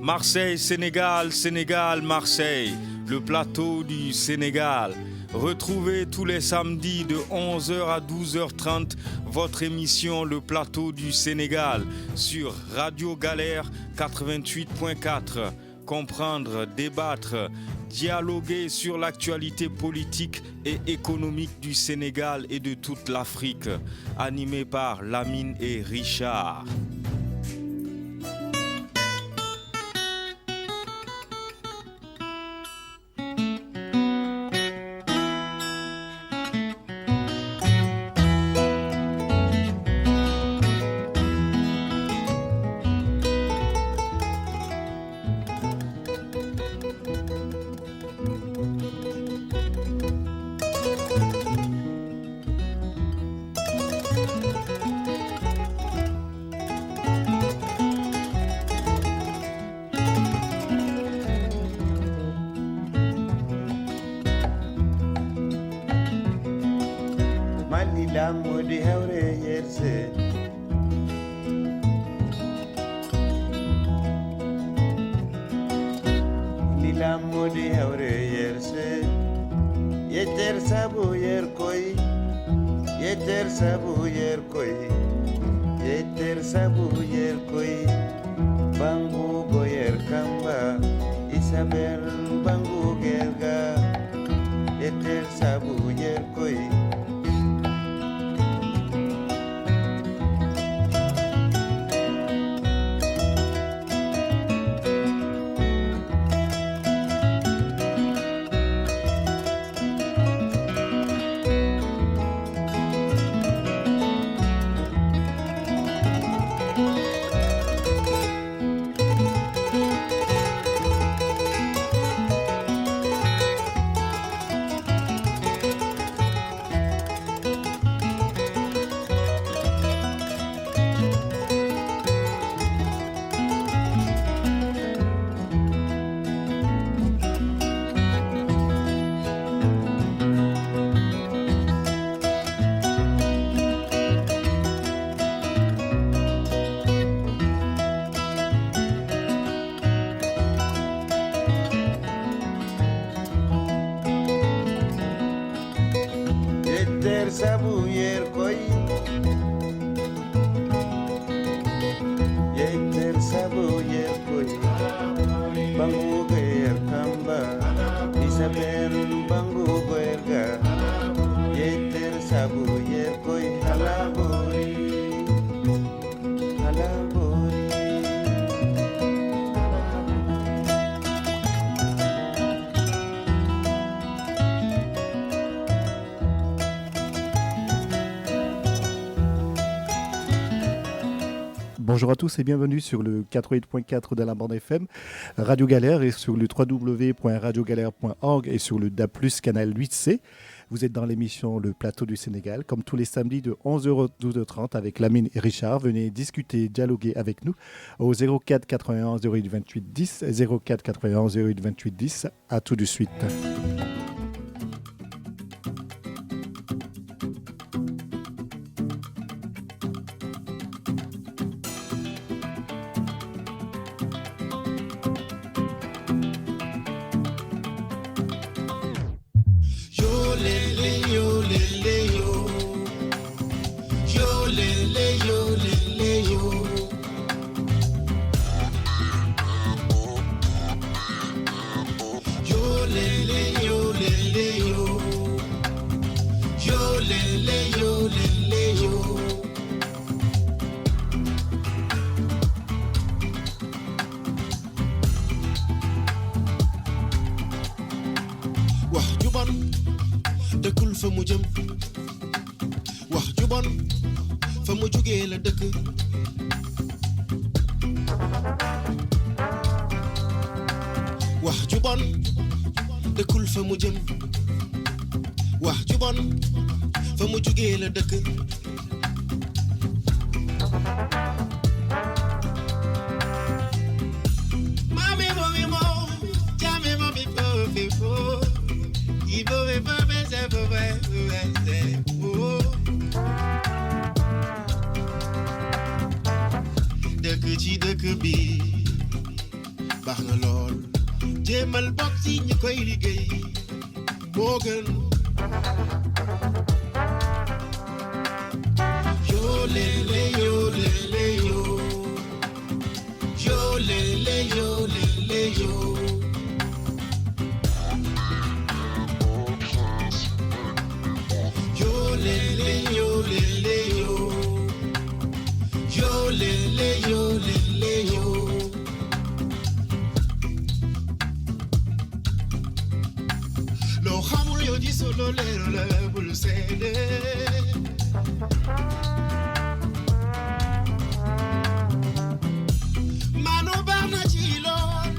Marseille, Sénégal, Sénégal, Marseille, le plateau du Sénégal. Retrouvez tous les samedis de 11h à 12h30 votre émission Le Plateau du Sénégal sur Radio Galère 88.4. Comprendre, débattre, dialoguer sur l'actualité politique et économique du Sénégal et de toute l'Afrique. Animé par Lamine et Richard. Modi hewre yerse Lila modi hewre yerse Yeter sabu yer koy Yeter sabu yer koy Yeter sabu yer koy Bangu goyer kamba Isabel bangu gerga Yeter sabu yer koy Sabu yer koy Yeter sabu yer koy Bangu ger kamba Isabel bangu gerga Yeter sabu yer koy halabori halabori Bonjour à tous et bienvenue sur le 88.4 de la bande FM, Radio Galère et sur le www.radiogalère.org et sur le DAB+, canal 8C. Vous êtes dans l'émission Le Plateau du Sénégal, comme tous les samedis de 11h à 12h30 avec Lamine et Richard. Venez discuter, dialoguer avec nous au 04 91 08 28 10, 04 91 08 28 10. À tout de suite. baax na lool jéemal bokk ci ñi koy liggéey moo gën yoo lele yoo lele yoo yoo lele yoo lele yoo yoo lele yoo lele yoo yoo lele yoo lele yoo loo xamul yow di solo leer la bul seede maanu baax na ci lool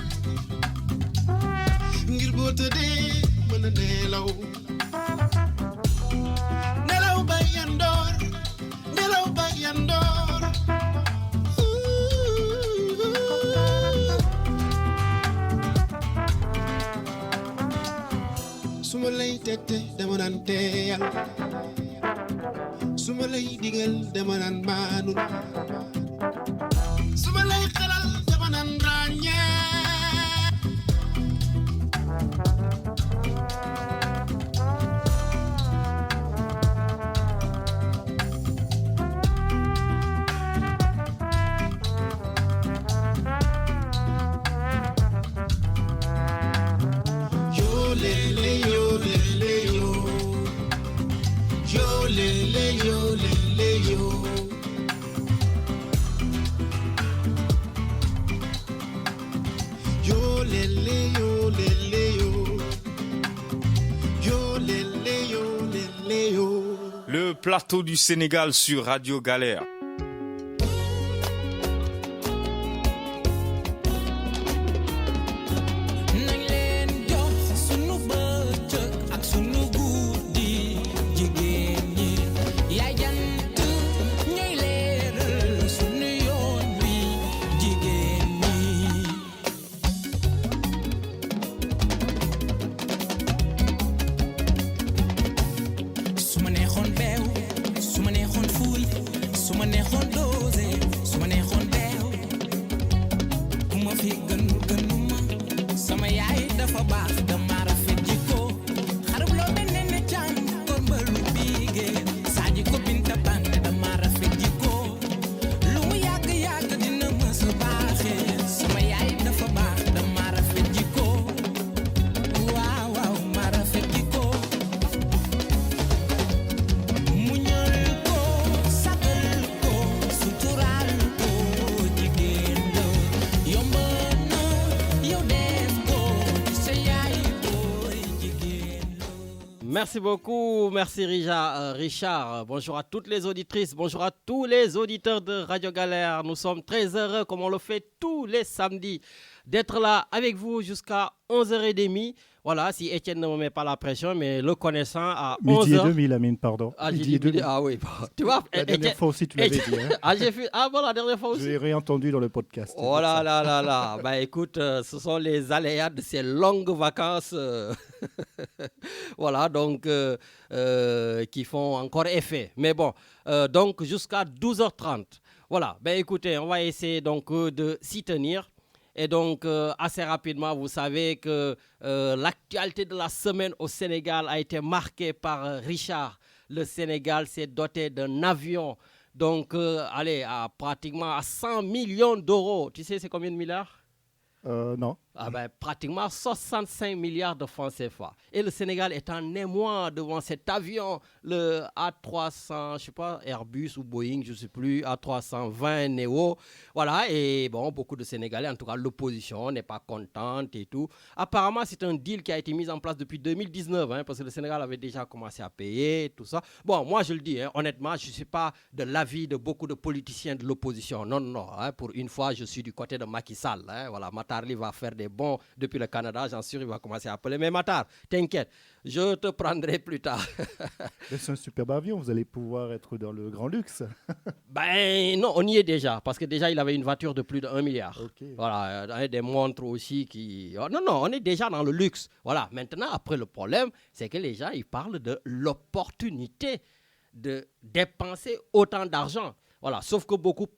ngir boo tëddee mën a nelaw nelaw ba yandoor nelaw ba yandoor suma lay tette dama naan teeyal suma lay digal dama naan maanul suma lay xelal dama naan ràññee Le plateau du Sénégal sur Radio Galère. Merci beaucoup, merci Richard. Bonjour à toutes les auditrices, bonjour à tous les auditeurs de Radio Galère. Nous sommes très heureux, comme on le fait tous les samedis, d'être là avec vous jusqu'à 11h30. Voilà, si Étienne ne me met pas la pression, mais le connaissant à 11h. Midi et demi, Lamine, pardon. Ah, midi et demi. Ah oui, bon. Tu vois, la dernière fois aussi, tu l'avais dit. Hein. Ah bon, la dernière fois aussi. Je l'ai réentendu dans le podcast. Oh là là là là. Bah écoute, ce sont les aléas de ces longues vacances. Voilà, donc, qui font encore effet. Mais bon, donc jusqu'à 12h30. Voilà, ben écoutez, on va essayer donc de s'y tenir. Et donc, assez rapidement, vous savez que l'actualité de la semaine au Sénégal a été marquée par Richard. Le Sénégal s'est doté d'un avion, donc, pratiquement à 100 millions d'euros. Tu sais, c'est combien de milliards? Non. Ah ben, pratiquement 65 milliards de francs CFA. Et le Sénégal est en émoi devant cet avion, le A300, je sais pas, Airbus ou Boeing, je sais plus, A320 Neo. Voilà, et bon, beaucoup de Sénégalais, en tout cas l'opposition n'est pas contente et tout. Apparemment, c'est un deal qui a été mis en place depuis 2019, hein, parce que le Sénégal avait déjà commencé à payer, tout ça. Bon, moi je le dis, hein, honnêtement, je ne suis pas de l'avis de beaucoup de politiciens de l'opposition. Non, non, hein, pour une fois, je suis du côté de Macky Sall. Hein, voilà, Matarli va faire des bons depuis le Canada, j'en suis sûr, il va commencer à appeler. Mais Matar, t'inquiète, je te prendrai plus tard. Mais c'est un superbe avion, vous allez pouvoir être dans le grand luxe. Ben non, on y est déjà, parce que déjà il avait une voiture de plus de 1 milliard. Okay. Voilà, des montres aussi qui... Oh, non, on est déjà dans le luxe. Voilà, maintenant, après le problème, c'est que les gens, ils parlent de l'opportunité de dépenser autant d'argent. Voilà, sauf que beaucoup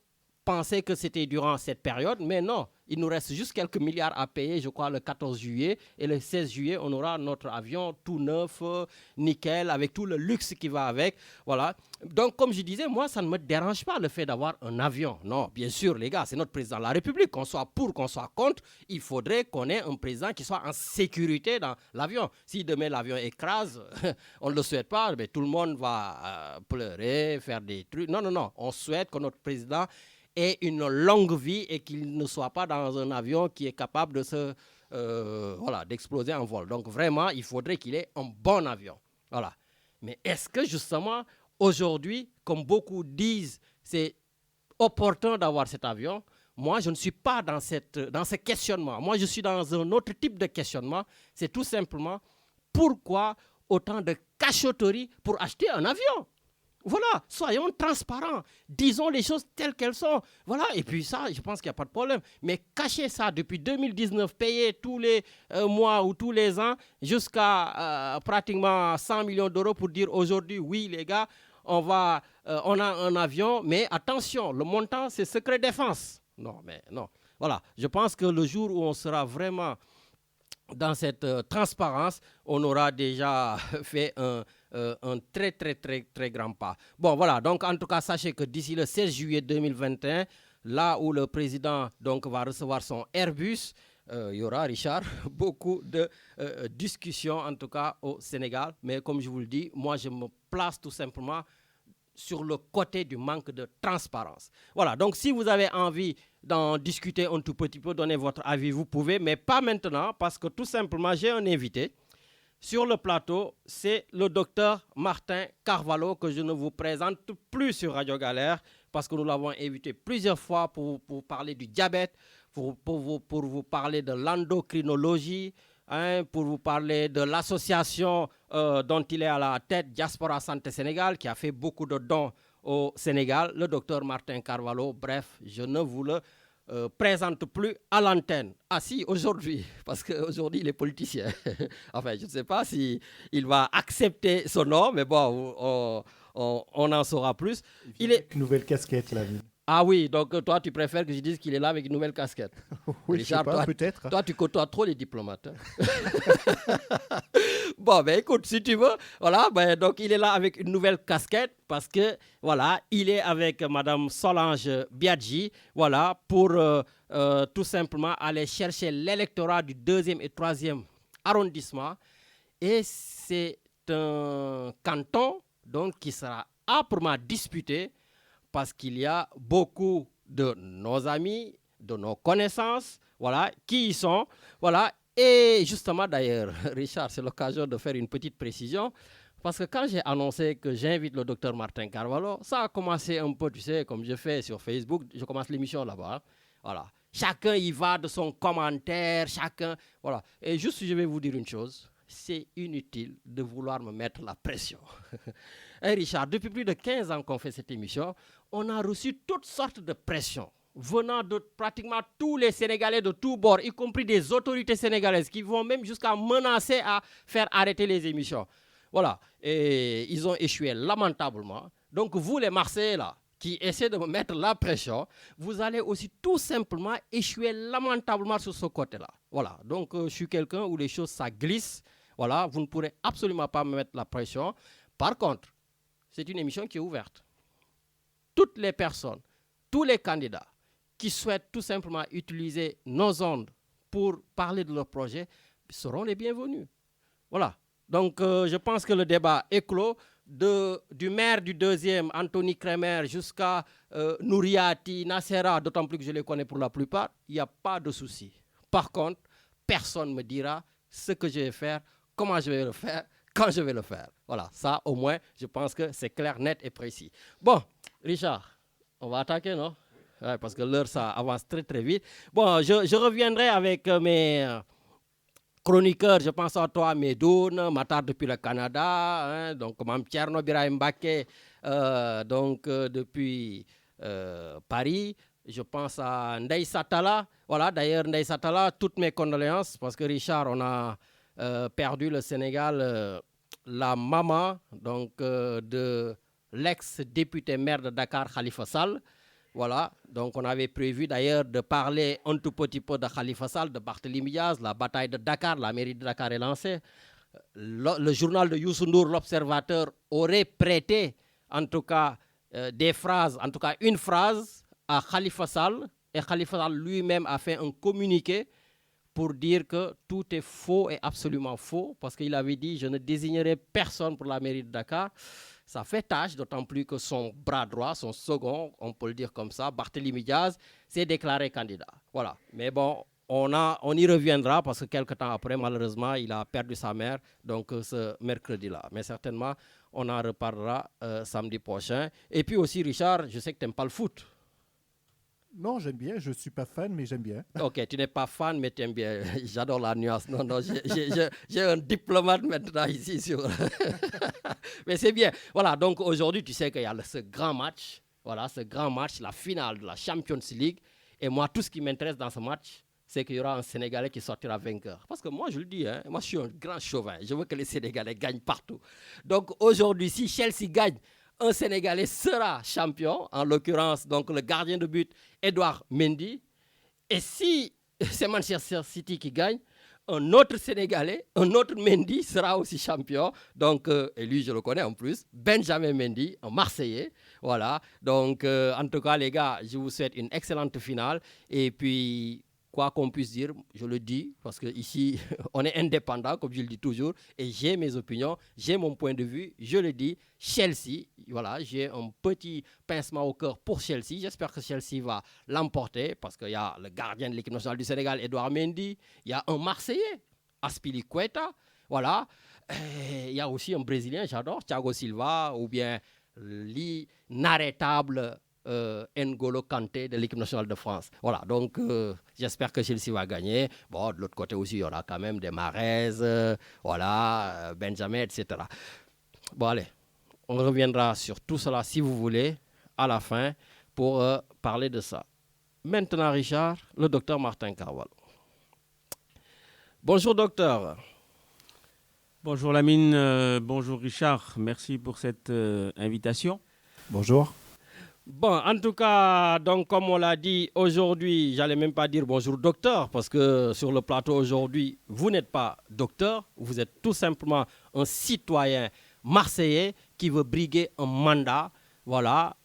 pensaient que c'était durant cette période, mais non. Il nous reste juste quelques milliards à payer, je crois, le 14 juillet. Et le 16 juillet, on aura notre avion tout neuf, nickel, avec tout le luxe qui va avec. Voilà. Donc, comme je disais, moi, ça ne me dérange pas le fait d'avoir un avion. Non, bien sûr, les gars, c'est notre président de la République. Qu'on soit pour, qu'on soit contre, il faudrait qu'on ait un président qui soit en sécurité dans l'avion. Si demain l'avion écrase, on ne le souhaite pas, mais tout le monde va pleurer, faire des trucs. Non, non, non. On souhaite que notre président ait une longue vie et qu'il ne soit pas dans un avion qui est capable de d'exploser en vol. Donc, vraiment, il faudrait qu'il ait un bon avion. Voilà. Mais est-ce que, justement, aujourd'hui, comme beaucoup disent, c'est opportun d'avoir cet avion? Moi, je ne suis pas dans ce questionnement. Moi, je suis dans un autre type de questionnement. C'est tout simplement pourquoi autant de cachotterie pour acheter un avion? Voilà, soyons transparents, disons les choses telles qu'elles sont. Voilà, et puis ça, je pense qu'il n'y a pas de problème. Mais cacher ça depuis 2019, payer tous les mois ou tous les ans jusqu'à pratiquement 100 millions d'euros pour dire aujourd'hui, oui les gars, on a un avion, mais attention, le montant c'est secret défense. Non, mais non. Voilà, je pense que le jour où on sera vraiment dans cette transparence, on aura déjà fait un très, très, très, très grand pas. Bon, voilà. Donc, en tout cas, sachez que d'ici le 16 juillet 2021, là où le président donc, va recevoir son Airbus, il y aura, Richard, beaucoup de discussions, en tout cas, au Sénégal. Mais comme je vous le dis, moi, je me place tout simplement sur le côté du manque de transparence. Voilà, donc si vous avez envie d'en discuter un tout petit peu, donner votre avis, vous pouvez, mais pas maintenant, parce que tout simplement, j'ai un invité sur le plateau, c'est le docteur Martin Carvalho, que je ne vous présente plus sur Radio Galère, parce que nous l'avons invité plusieurs fois pour parler du diabète, pour vous parler de l'endocrinologie, pour vous parler de l'association dont il est à la tête, Diaspora Santé Sénégal, qui a fait beaucoup de dons au Sénégal, le docteur Martin Carvalho. Bref, je ne vous le présente plus à l'antenne. Ah si, aujourd'hui, parce qu'aujourd'hui, il est politicien. Enfin, je ne sais pas s'il va accepter son nom, mais bon, on en saura plus. Il est une nouvelle casquette, là. Ah oui, donc toi, tu préfères que je dise qu'il est là avec une nouvelle casquette. Oui, Richard, je sais pas, peut-être. Toi, tu côtoies trop les diplomates. Bon, ben écoute, si tu veux, voilà, ben, donc il est là avec une nouvelle casquette parce que, voilà, il est avec Madame Solange Biaggi, voilà, pour tout simplement aller chercher l'électorat du 2e et 3e arrondissement. Et c'est un canton, donc, qui sera âprement disputé parce qu'il y a beaucoup de nos amis, de nos connaissances, voilà, qui y sont, voilà. Et justement, d'ailleurs, Richard, c'est l'occasion de faire une petite précision, parce que quand j'ai annoncé que j'invite le docteur Martin Carvalho, ça a commencé un peu, tu sais, comme je fais sur Facebook, je commence l'émission là-bas, hein, voilà. Chacun y va de son commentaire, chacun, voilà. Et juste, je vais vous dire une chose, c'est inutile de vouloir me mettre la pression. Hey Richard, depuis plus de 15 ans qu'on fait cette émission, on a reçu toutes sortes de pressions venant de pratiquement tous les Sénégalais de tous bords, y compris des autorités sénégalaises qui vont même jusqu'à menacer à faire arrêter les émissions. Voilà, et ils ont échoué lamentablement. Donc vous les Marseillais là, qui essaient de me mettre la pression, vous allez aussi tout simplement échouer lamentablement sur ce côté-là. Voilà, donc je suis quelqu'un où les choses ça glisse. Voilà, vous ne pourrez absolument pas me mettre la pression. Par contre, c'est une émission qui est ouverte. Toutes les personnes, tous les candidats qui souhaitent tout simplement utiliser nos ondes pour parler de leur projet seront les bienvenus. Voilà. Donc, je pense que le débat est clos. Du maire du 2e, Anthony Kremer, jusqu'à Nouriati, Nassera, d'autant plus que je les connais pour la plupart, il n'y a pas de souci. Par contre, personne ne me dira ce que je vais faire, comment je vais le faire, quand je vais le faire. Voilà, ça au moins, je pense que c'est clair, net et précis. Bon, Richard, on va attaquer, non? Ouais, parce que l'heure, ça avance très, très vite. Bon, je reviendrai avec mes chroniqueurs, je pense à toi, Medoun, Matar depuis le Canada, hein, donc Mme Tcherno Birahim Baké, depuis Paris. Je pense à Ndeye Satala. Voilà, d'ailleurs, Ndeye Satala, toutes mes condoléances, parce que Richard, on a perdu le Sénégal, la maman donc, de l'ex-député maire de Dakar, Khalifa Sall, Voilà, donc on avait prévu d'ailleurs de parler un tout petit peu de Khalifa Sall, de Barthélémy Diaz, la bataille de Dakar, la mairie de Dakar est lancée. Le journal de Youssou Ndour, l'Observateur, aurait prêté en tout cas des phrases, en tout cas une phrase à Khalifa Sall, et Khalifa Sall lui-même a fait un communiqué pour dire que tout est faux et absolument faux, parce qu'il avait dit « je ne désignerai personne pour la mairie de Dakar ». Ça fait tâche, d'autant plus que son bras droit, son second, on peut le dire comme ça, Barthélémy Diaz, s'est déclaré candidat. Voilà. Mais bon, on y reviendra parce que quelques temps après, malheureusement, il a perdu sa mère, donc ce mercredi-là. Mais certainement, on en reparlera samedi prochain. Et puis aussi, Richard, je sais que tu n'aimes pas le foot. Non, j'aime bien. Je ne suis pas fan, mais j'aime bien. Ok, tu n'es pas fan, mais tu aimes bien. J'adore la nuance. Non, j'ai un diplomate maintenant ici. Mais c'est bien. Voilà, donc aujourd'hui, tu sais qu'il y a ce grand match. Voilà, ce grand match, la finale de la Champions League. Et moi, tout ce qui m'intéresse dans ce match, c'est qu'il y aura un Sénégalais qui sortira vainqueur. Parce que moi, je le dis, hein, moi, je suis un grand chauvin. Je veux que les Sénégalais gagnent partout. Donc aujourd'hui, si Chelsea gagne, un Sénégalais sera champion, en l'occurrence donc le gardien de but Edouard Mendy. Et si c'est Manchester City qui gagne, un autre Sénégalais, un autre Mendy sera aussi champion. Donc, et lui je le connais en plus, Benjamin Mendy, un Marseillais. Voilà, donc en tout cas les gars, je vous souhaite une excellente finale. Et puis, quoi qu'on puisse dire, je le dis, parce qu'ici, on est indépendant, comme je le dis toujours, et j'ai mes opinions, j'ai mon point de vue, je le dis, Chelsea, voilà, j'ai un petit pincement au cœur pour Chelsea. J'espère que Chelsea va l'emporter, parce qu'il y a le gardien de l'équipe nationale du Sénégal, Edouard Mendy, il y a un Marseillais, Azpilicueta, voilà, et il y a aussi un Brésilien, j'adore, Thiago Silva, ou bien l'inarrêtable N'Golo Kanté de l'équipe nationale de France. Voilà, donc j'espère que Chelsea va gagner. Bon, de l'autre côté aussi, il y aura quand même des Mahrez, voilà, Benjamin, etc. Bon, allez, on reviendra sur tout cela, si vous voulez, à la fin, pour parler de ça. Maintenant, Richard, le docteur Martin Carvalho. Bonjour, docteur. Bonjour Lamine, bonjour Richard, merci pour cette invitation. Bonjour. Bon, en tout cas, donc comme on l'a dit aujourd'hui, j'allais même pas dire bonjour docteur, parce que sur le plateau aujourd'hui, vous n'êtes pas docteur, vous êtes tout simplement un citoyen marseillais qui veut briguer un mandat, voilà,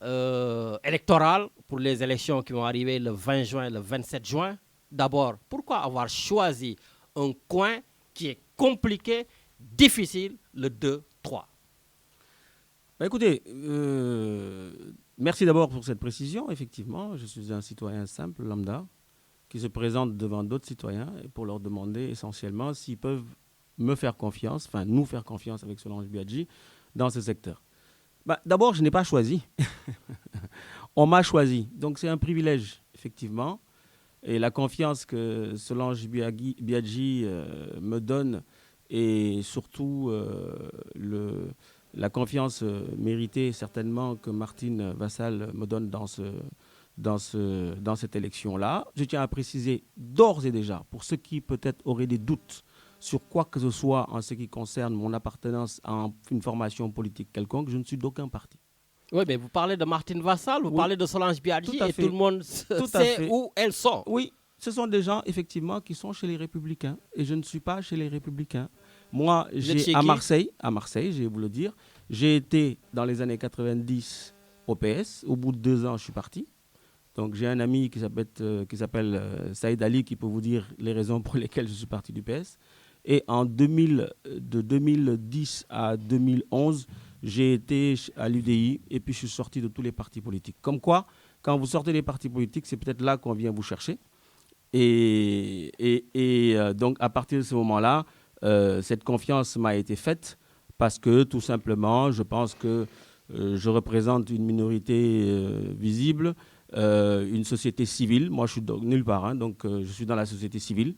électoral pour les élections qui vont arriver le 20 juin, le 27 juin. D'abord, pourquoi avoir choisi un coin qui est compliqué, difficile, le 2-3? Bah écoutez, merci d'abord pour cette précision. Effectivement, je suis un citoyen simple, lambda, qui se présente devant d'autres citoyens et pour leur demander essentiellement s'ils peuvent me faire confiance, enfin nous faire confiance avec Solange Biaggi dans ce secteur. Bah, d'abord, je n'ai pas choisi. On m'a choisi. Donc c'est un privilège, effectivement. Et la confiance que Solange Biaggi me donne et surtout la confiance méritée certainement que Martine Vassal me donne dans cette élection-là. Je tiens à préciser d'ores et déjà, pour ceux qui peut-être auraient des doutes sur quoi que ce soit en ce qui concerne mon appartenance à une formation politique quelconque, je ne suis d'aucun parti. Oui, mais vous parlez de Martine Vassal, vous parlez de Solange Biaggi et tout le monde sait où elles sont. Oui, ce sont des gens effectivement qui sont chez les Républicains et je ne suis pas chez les Républicains. Moi, à Marseille, je vais vous le dire, j'ai été dans les années 90 au PS. Au bout de 2 ans, je suis parti. Donc, j'ai un ami qui s'appelle Saïd Ali qui peut vous dire les raisons pour lesquelles je suis parti du PS. Et de 2010 à 2011, j'ai été à l'UDI et puis je suis sorti de tous les partis politiques. Comme quoi, quand vous sortez des partis politiques, c'est peut-être là qu'on vient vous chercher. Et donc, à partir de ce moment-là, cette confiance m'a été faite parce que, tout simplement, je pense que je représente une minorité visible, une société civile. Moi, je suis nulle part, hein, donc je suis dans la société civile.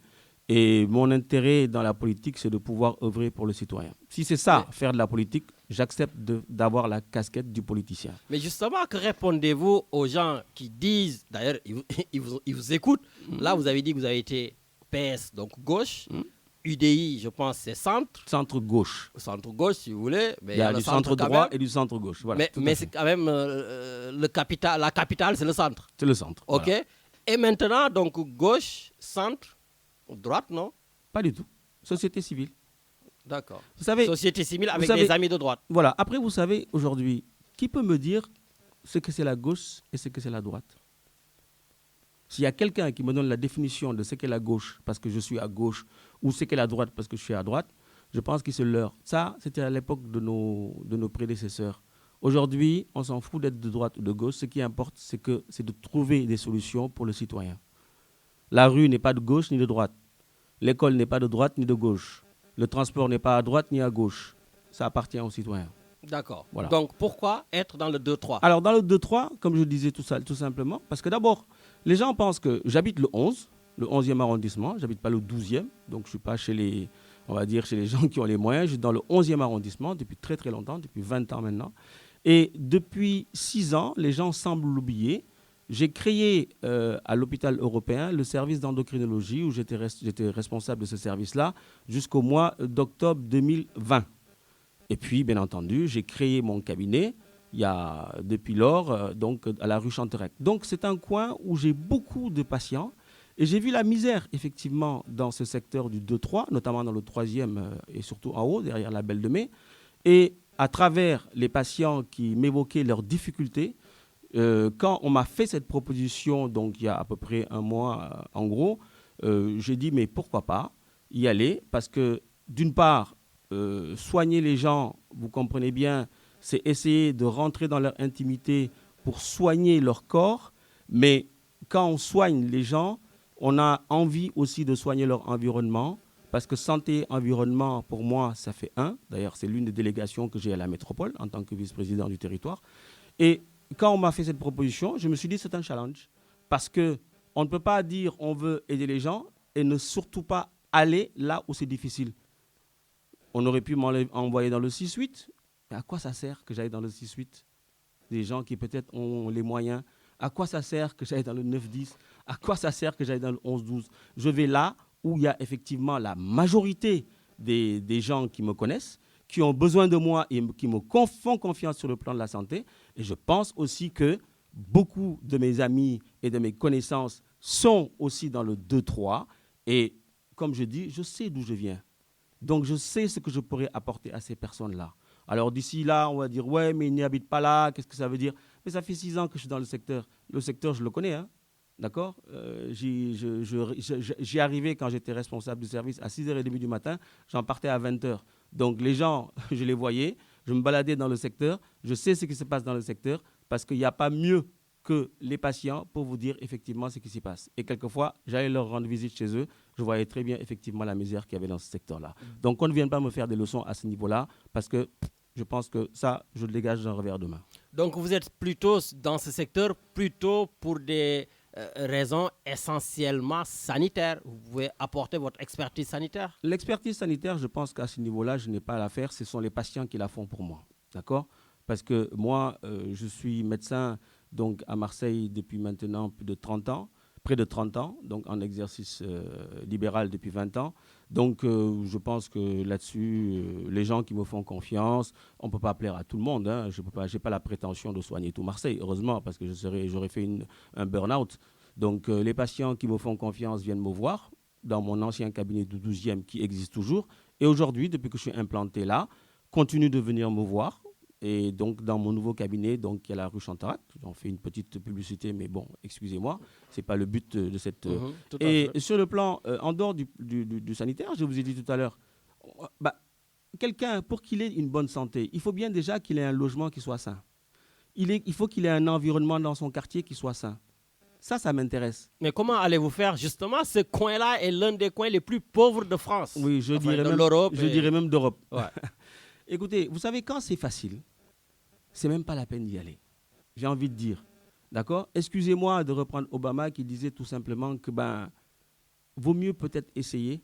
Et mon intérêt dans la politique, c'est de pouvoir œuvrer pour le citoyen. Si c'est ça, faire de la politique, j'accepte d'avoir la casquette du politicien. Mais justement, que répondez-vous aux gens qui disent, d'ailleurs, ils vous écoutent. Là, vous avez dit que vous avez été PS, donc gauche, UDI, je pense, c'est centre. Centre-gauche. Centre-gauche, si vous voulez. Mais il y a du centre-droit et du centre-gauche. Voilà, mais c'est quand même la capitale, c'est le centre. C'est le centre. OK. Voilà. Et maintenant, donc, gauche, centre, droite, non? Pas du tout. Société civile. D'accord. Vous savez, société civile avec des amis de droite. Voilà. Après, vous savez, aujourd'hui, qui peut me dire ce que c'est la gauche et ce que c'est la droite? S'il y a quelqu'un qui me donne la définition de ce qu'est la gauche parce que je suis à gauche ou ce qu'est la droite parce que je suis à droite, je pense qu'il se leurre. Ça, c'était à l'époque de nos prédécesseurs. Aujourd'hui, on s'en fout d'être de droite ou de gauche. Ce qui importe, c'est de trouver des solutions pour le citoyen. La rue n'est pas de gauche ni de droite. L'école n'est pas de droite ni de gauche. Le transport n'est pas à droite ni à gauche. Ça appartient aux citoyens. D'accord. Voilà. Donc, pourquoi être dans le 2-3? Alors, dans le 2-3, comme je disais tout simplement, parce que d'abord, les gens pensent que j'habite le 11, le 11e arrondissement. Je n'habite pas le 12e. Donc, je ne suis pas chez les gens qui ont les moyens. Je suis dans le 11e arrondissement depuis très, très longtemps, depuis 20 ans maintenant. Et depuis 6 ans, les gens semblent l'oublier. J'ai créé à l'hôpital européen le service d'endocrinologie où j'étais responsable de ce service-là jusqu'au mois d'octobre 2020. Et puis, bien entendu, j'ai créé mon cabinet depuis lors donc à la rue Chanterec. Donc, c'est un coin où j'ai beaucoup de patients et j'ai vu la misère, effectivement, dans ce secteur du 2-3, notamment dans le 3e et surtout en haut, derrière la Belle de Mai. Et à travers les patients qui m'évoquaient leurs difficultés, quand on m'a fait cette proposition, donc il y a à peu près un mois en gros, j'ai dit mais pourquoi pas y aller, parce que d'une part, soigner les gens, vous comprenez bien, c'est essayer de rentrer dans leur intimité pour soigner leur corps, mais quand on soigne les gens, on a envie aussi de soigner leur environnement, parce que santé, environnement, pour moi, ça fait un. D'ailleurs, c'est l'une des délégations que j'ai à la métropole en tant que vice-président du territoire. Et quand on m'a fait cette proposition, je me suis dit c'est un challenge. Parce qu'on ne peut pas dire on veut aider les gens et ne surtout pas aller là où c'est difficile. On aurait pu m'envoyer dans le 6-8. Mais à quoi ça sert que j'aille dans le 6-8? Des gens qui peut-être ont les moyens. À quoi ça sert que j'aille dans le 9-10? À quoi ça sert que j'aille dans le 11-12? Je vais là où il y a effectivement la majorité des gens qui me connaissent, qui ont besoin de moi et qui me font confiance sur le plan de la santé. Et je pense aussi que beaucoup de mes amis et de mes connaissances sont aussi dans le 2-3. Et comme je dis, je sais d'où je viens. Donc je sais ce que je pourrais apporter à ces personnes-là. Alors d'ici là, on va dire, ouais, mais ils n'habitent pas là, qu'est-ce que ça veut dire? Mais ça fait 6 ans que je suis dans le secteur. Le secteur, je le connais, hein. D'accord, j'y arrivais quand j'étais responsable du service à 6h30 du matin, j'en partais à 20h. Donc les gens, je les voyais, je me baladais dans le secteur, je sais ce qui se passe dans le secteur parce qu'il n'y a pas mieux que les patients pour vous dire effectivement ce qui s'y passe. Et quelquefois, j'allais leur rendre visite chez eux, je voyais très bien effectivement la misère qu'il y avait dans ce secteur-là. Donc on ne vient pas me faire des leçons à ce niveau-là parce que je pense que ça, je le dégage d'un revers de main. Donc vous êtes plutôt dans ce secteur, plutôt pour des raisons essentiellement sanitaires. Vous pouvez apporter votre expertise sanitaire? L'expertise sanitaire, je pense qu'à ce niveau-là, je n'ai pas à la faire. Ce sont les patients qui la font pour moi. D'accord? Parce que moi, je suis médecin donc, à Marseille depuis maintenant plus de 30 ans, près de 30 ans, donc en exercice libéral depuis 20 ans. Donc, je pense que là-dessus, les gens qui me font confiance, on ne peut pas plaire à tout le monde. Hein. Je n'ai pas la prétention de soigner tout Marseille, heureusement, parce que j'aurais fait un burn-out. Donc, les patients qui me font confiance viennent me voir dans mon ancien cabinet du 12e qui existe toujours. Et aujourd'hui, depuis que je suis implanté là, continuent de venir me voir. Et donc, dans mon nouveau cabinet, donc, qui est à la rue Chanterec, j'en fais une petite publicité, mais bon, excusez-moi, ce n'est pas le but de cette... Et sur le plan, en dehors du sanitaire, je vous ai dit tout à l'heure, quelqu'un, pour qu'il ait une bonne santé, il faut bien déjà qu'il ait un logement qui soit sain. Il faut qu'il ait un environnement dans son quartier qui soit sain. Ça m'intéresse. Mais comment allez-vous faire justement? Ce coin-là est l'un des coins les plus pauvres de France. Oui, je dirais même d'Europe. Ouais. Écoutez, vous savez, quand c'est facile, c'est même pas la peine d'y aller. J'ai envie de dire, d'accord? Excusez-moi de reprendre Obama qui disait tout simplement que vaut mieux peut-être essayer.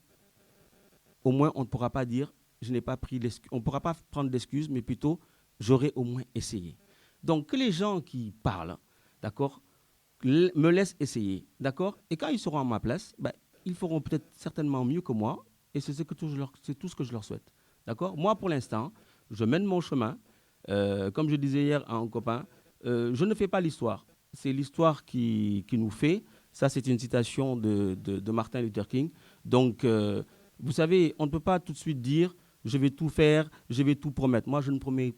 Au moins, on ne pourra pas dire, on ne pourra pas prendre d'excuses, mais plutôt, j'aurais au moins essayé. Donc, que les gens qui parlent, d'accord, me laissent essayer, d'accord? Et quand ils seront à ma place, ils feront peut-être certainement mieux que moi. et c'est tout ce que je leur souhaite. D'accord ? Moi, pour l'instant, je mène mon chemin. Comme je disais hier à un copain, je ne fais pas l'histoire. C'est l'histoire qui nous fait. Ça, c'est une citation de Martin Luther King. Donc, vous savez, on ne peut pas tout de suite dire « je vais tout faire, je vais tout promettre ». Moi, je ne promets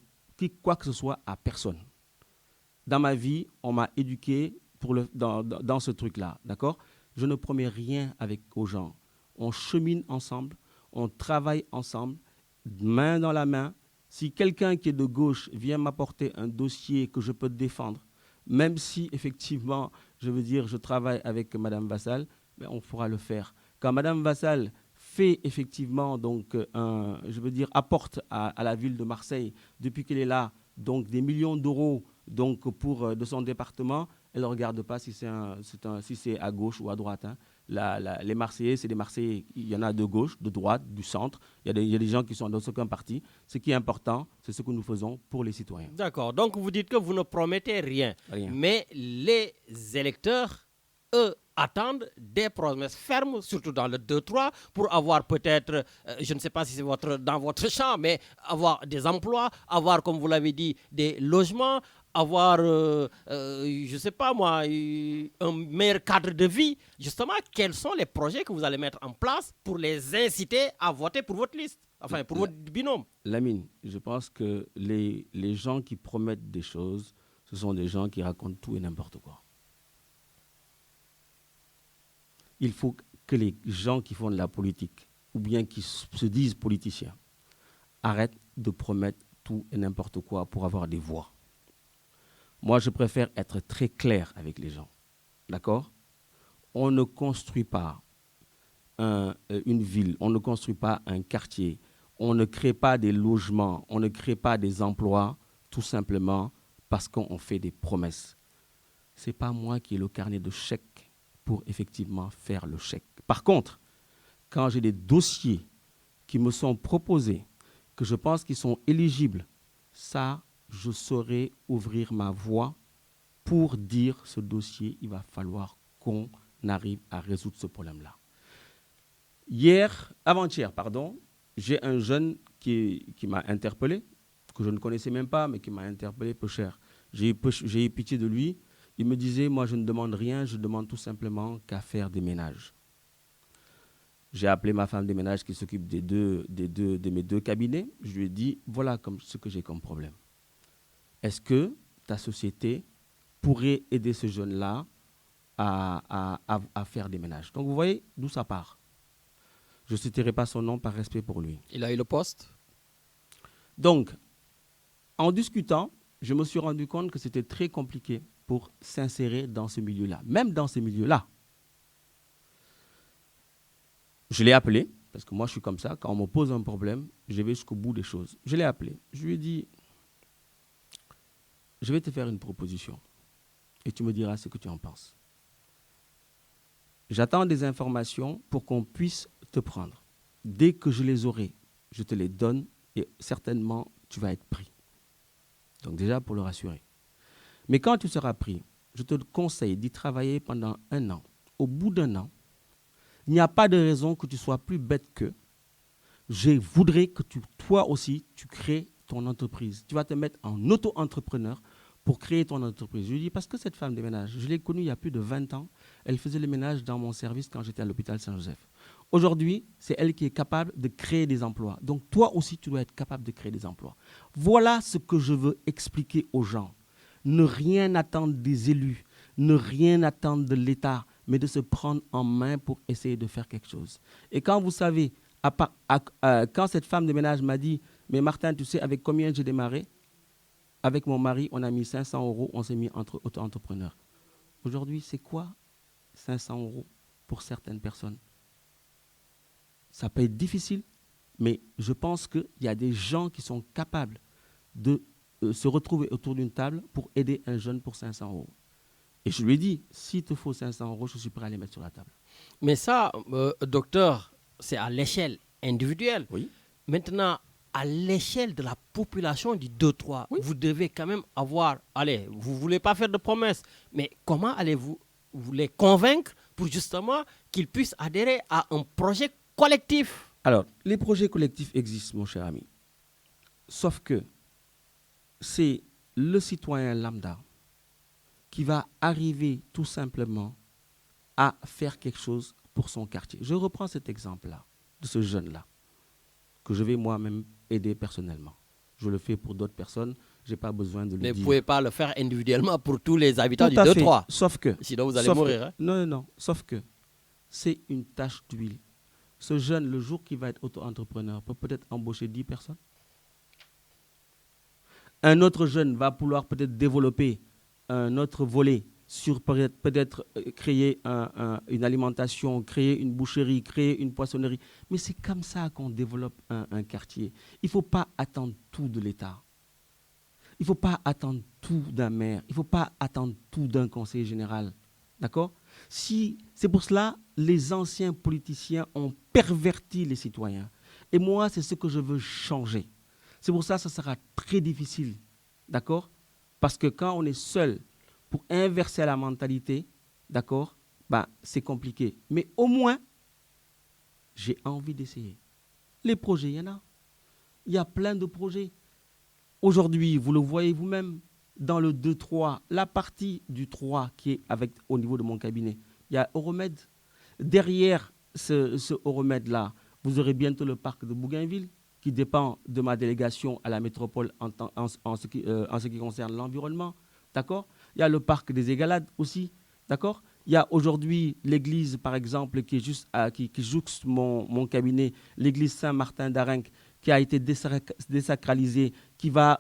quoi que ce soit à personne. Dans ma vie, on m'a éduqué dans ce truc-là. D'accord ? Je ne promets rien aux gens. On chemine ensemble, on travaille ensemble, main dans la main. Si quelqu'un qui est de gauche vient m'apporter un dossier que je peux défendre, même si effectivement, je travaille avec Madame Vassal, mais on pourra le faire. Quand Madame Vassal fait effectivement, donc, apporte à la ville de Marseille, depuis qu'elle est là, donc des millions d'euros donc, de son département, elle ne regarde pas si c'est à gauche ou à droite. Hein. Les Marseillais, c'est des Marseillais, il y en a de gauche, de droite, du centre. Il y a des gens qui sont dans aucun parti. Ce qui est important, c'est ce que nous faisons pour les citoyens. D'accord. Donc, vous dites que vous ne promettez rien. Mais les électeurs, eux, attendent des promesses fermes, surtout dans le 2-3, pour avoir peut-être, je ne sais pas si c'est dans votre champ, mais avoir des emplois, avoir, comme vous l'avez dit, des logements, avoir, je ne sais pas moi, un meilleur cadre de vie. Justement, quels sont les projets que vous allez mettre en place pour les inciter à voter pour votre liste, enfin pour votre binôme? Lamine, je pense que les gens qui promettent des choses, ce sont des gens qui racontent tout et n'importe quoi. Il faut que les gens qui font de la politique, ou bien qui se disent politiciens, arrêtent de promettre tout et n'importe quoi pour avoir des voix. Moi, je préfère être très clair avec les gens. D'accord ? On ne construit pas une ville, on ne construit pas un quartier, on ne crée pas des logements, on ne crée pas des emplois, tout simplement parce qu'on fait des promesses. Ce n'est pas moi qui ai le carnet de chèques pour effectivement faire le chèque. Par contre, quand j'ai des dossiers qui me sont proposés, que je pense qu'ils sont éligibles, ça, je saurais ouvrir ma voie pour dire ce dossier, il va falloir qu'on arrive à résoudre ce problème-là. Avant-hier, j'ai un jeune qui m'a interpellé, que je ne connaissais même pas, mais qui m'a interpellé peu cher. J'ai eu pitié de lui. Il me disait, moi, je ne demande rien, je demande tout simplement qu'à faire des ménages. J'ai appelé ma femme des ménages qui s'occupe de mes deux cabinets. Je lui ai dit, voilà ce que j'ai comme problème. Est-ce que ta société pourrait aider ce jeune-là à faire des ménages? Donc, vous voyez d'où ça part. Je ne citerai pas son nom par respect pour lui. Il a eu le poste. Donc, en discutant, je me suis rendu compte que c'était très compliqué pour s'insérer dans ce milieu-là. Même dans ce milieu-là. Je l'ai appelé, parce que moi je suis comme ça, quand on me pose un problème, je vais jusqu'au bout des choses. Je l'ai appelé, je lui ai dit, je vais te faire une proposition et tu me diras ce que tu en penses. J'attends des informations pour qu'on puisse te prendre. Dès que je les aurai, je te les donne et certainement tu vas être pris. Donc déjà pour le rassurer. Mais quand tu seras pris, je te conseille d'y travailler pendant 1 an. Au bout d'1 an, il n'y a pas de raison que tu sois plus bête que je voudrais que toi aussi, tu crées ton entreprise. Tu vas te mettre en auto-entrepreneur pour créer ton entreprise. Je lui dis, parce que cette femme des ménages, je l'ai connue il y a plus de 20 ans. Elle faisait les ménages dans mon service quand j'étais à l'hôpital Saint-Joseph. Aujourd'hui, c'est elle qui est capable de créer des emplois. Donc toi aussi, tu dois être capable de créer des emplois. Voilà ce que je veux expliquer aux gens. Ne rien attendre des élus, ne rien attendre de l'État, mais de se prendre en main pour essayer de faire quelque chose. Et quand vous savez, quand cette femme de ménage m'a dit, mais Martin, tu sais avec combien j'ai démarré? Avec mon mari, on a mis 500 €, on s'est mis entre auto-entrepreneurs. Aujourd'hui, c'est quoi 500 € pour certaines personnes? Ça peut être difficile, mais je pense qu'il y a des gens qui sont capables de se retrouver autour d'une table pour aider un jeune pour 500 €. Et je lui ai dit, s'il te faut 500 €, je suis prêt à les mettre sur la table. Mais ça, docteur, c'est à l'échelle individuelle. Oui. Maintenant, à l'échelle de la population du 2-3, oui, vous devez quand même avoir... Allez, vous ne voulez pas faire de promesses, mais comment allez-vous les convaincre pour justement qu'ils puissent adhérer à un projet collectif? Alors, les projets collectifs existent, mon cher ami. Sauf que c'est le citoyen lambda qui va arriver tout simplement à faire quelque chose pour son quartier. Je reprends cet exemple-là, de ce jeune-là, que je vais moi-même aider personnellement. Je le fais pour d'autres personnes, je n'ai pas besoin de le dire. Mais vous ne pouvez pas le faire individuellement pour tous les habitants du 2-3. Sauf que... Sinon, vous allez mourir. Hein? Non. Sauf que c'est une tâche d'huile. Ce jeune, le jour qu'il va être auto-entrepreneur, peut peut-être embaucher 10 personnes. Un autre jeune va pouvoir peut-être développer un autre volet sur peut-être créer une alimentation, créer une boucherie, créer une poissonnerie. Mais c'est comme ça qu'on développe un quartier. Il ne faut pas attendre tout de l'État. Il ne faut pas attendre tout d'un maire. Il ne faut pas attendre tout d'un conseiller général. D'accord ? C'est pour cela les anciens politiciens ont perverti les citoyens. Et moi, c'est ce que je veux changer. C'est pour ça que ça sera très difficile. D'accord ? Parce que quand on est seul pour inverser la mentalité, d'accord, c'est compliqué. Mais au moins, j'ai envie d'essayer. Les projets, il y en a. Il y a plein de projets. Aujourd'hui, vous le voyez vous-même, dans le 2-3, la partie du 3 qui est au niveau de mon cabinet, il y a Euromède. Derrière ce Euromède-là, vous aurez bientôt le parc de Bougainville, qui dépend de ma délégation à la métropole en ce qui concerne l'environnement. D'accord ? Il y a le parc des Égalades aussi. D'accord ? Il y a aujourd'hui l'église, par exemple, qui jouxte mon cabinet, l'église Saint-Martin d'Arenc, qui a été désacralisée, qui va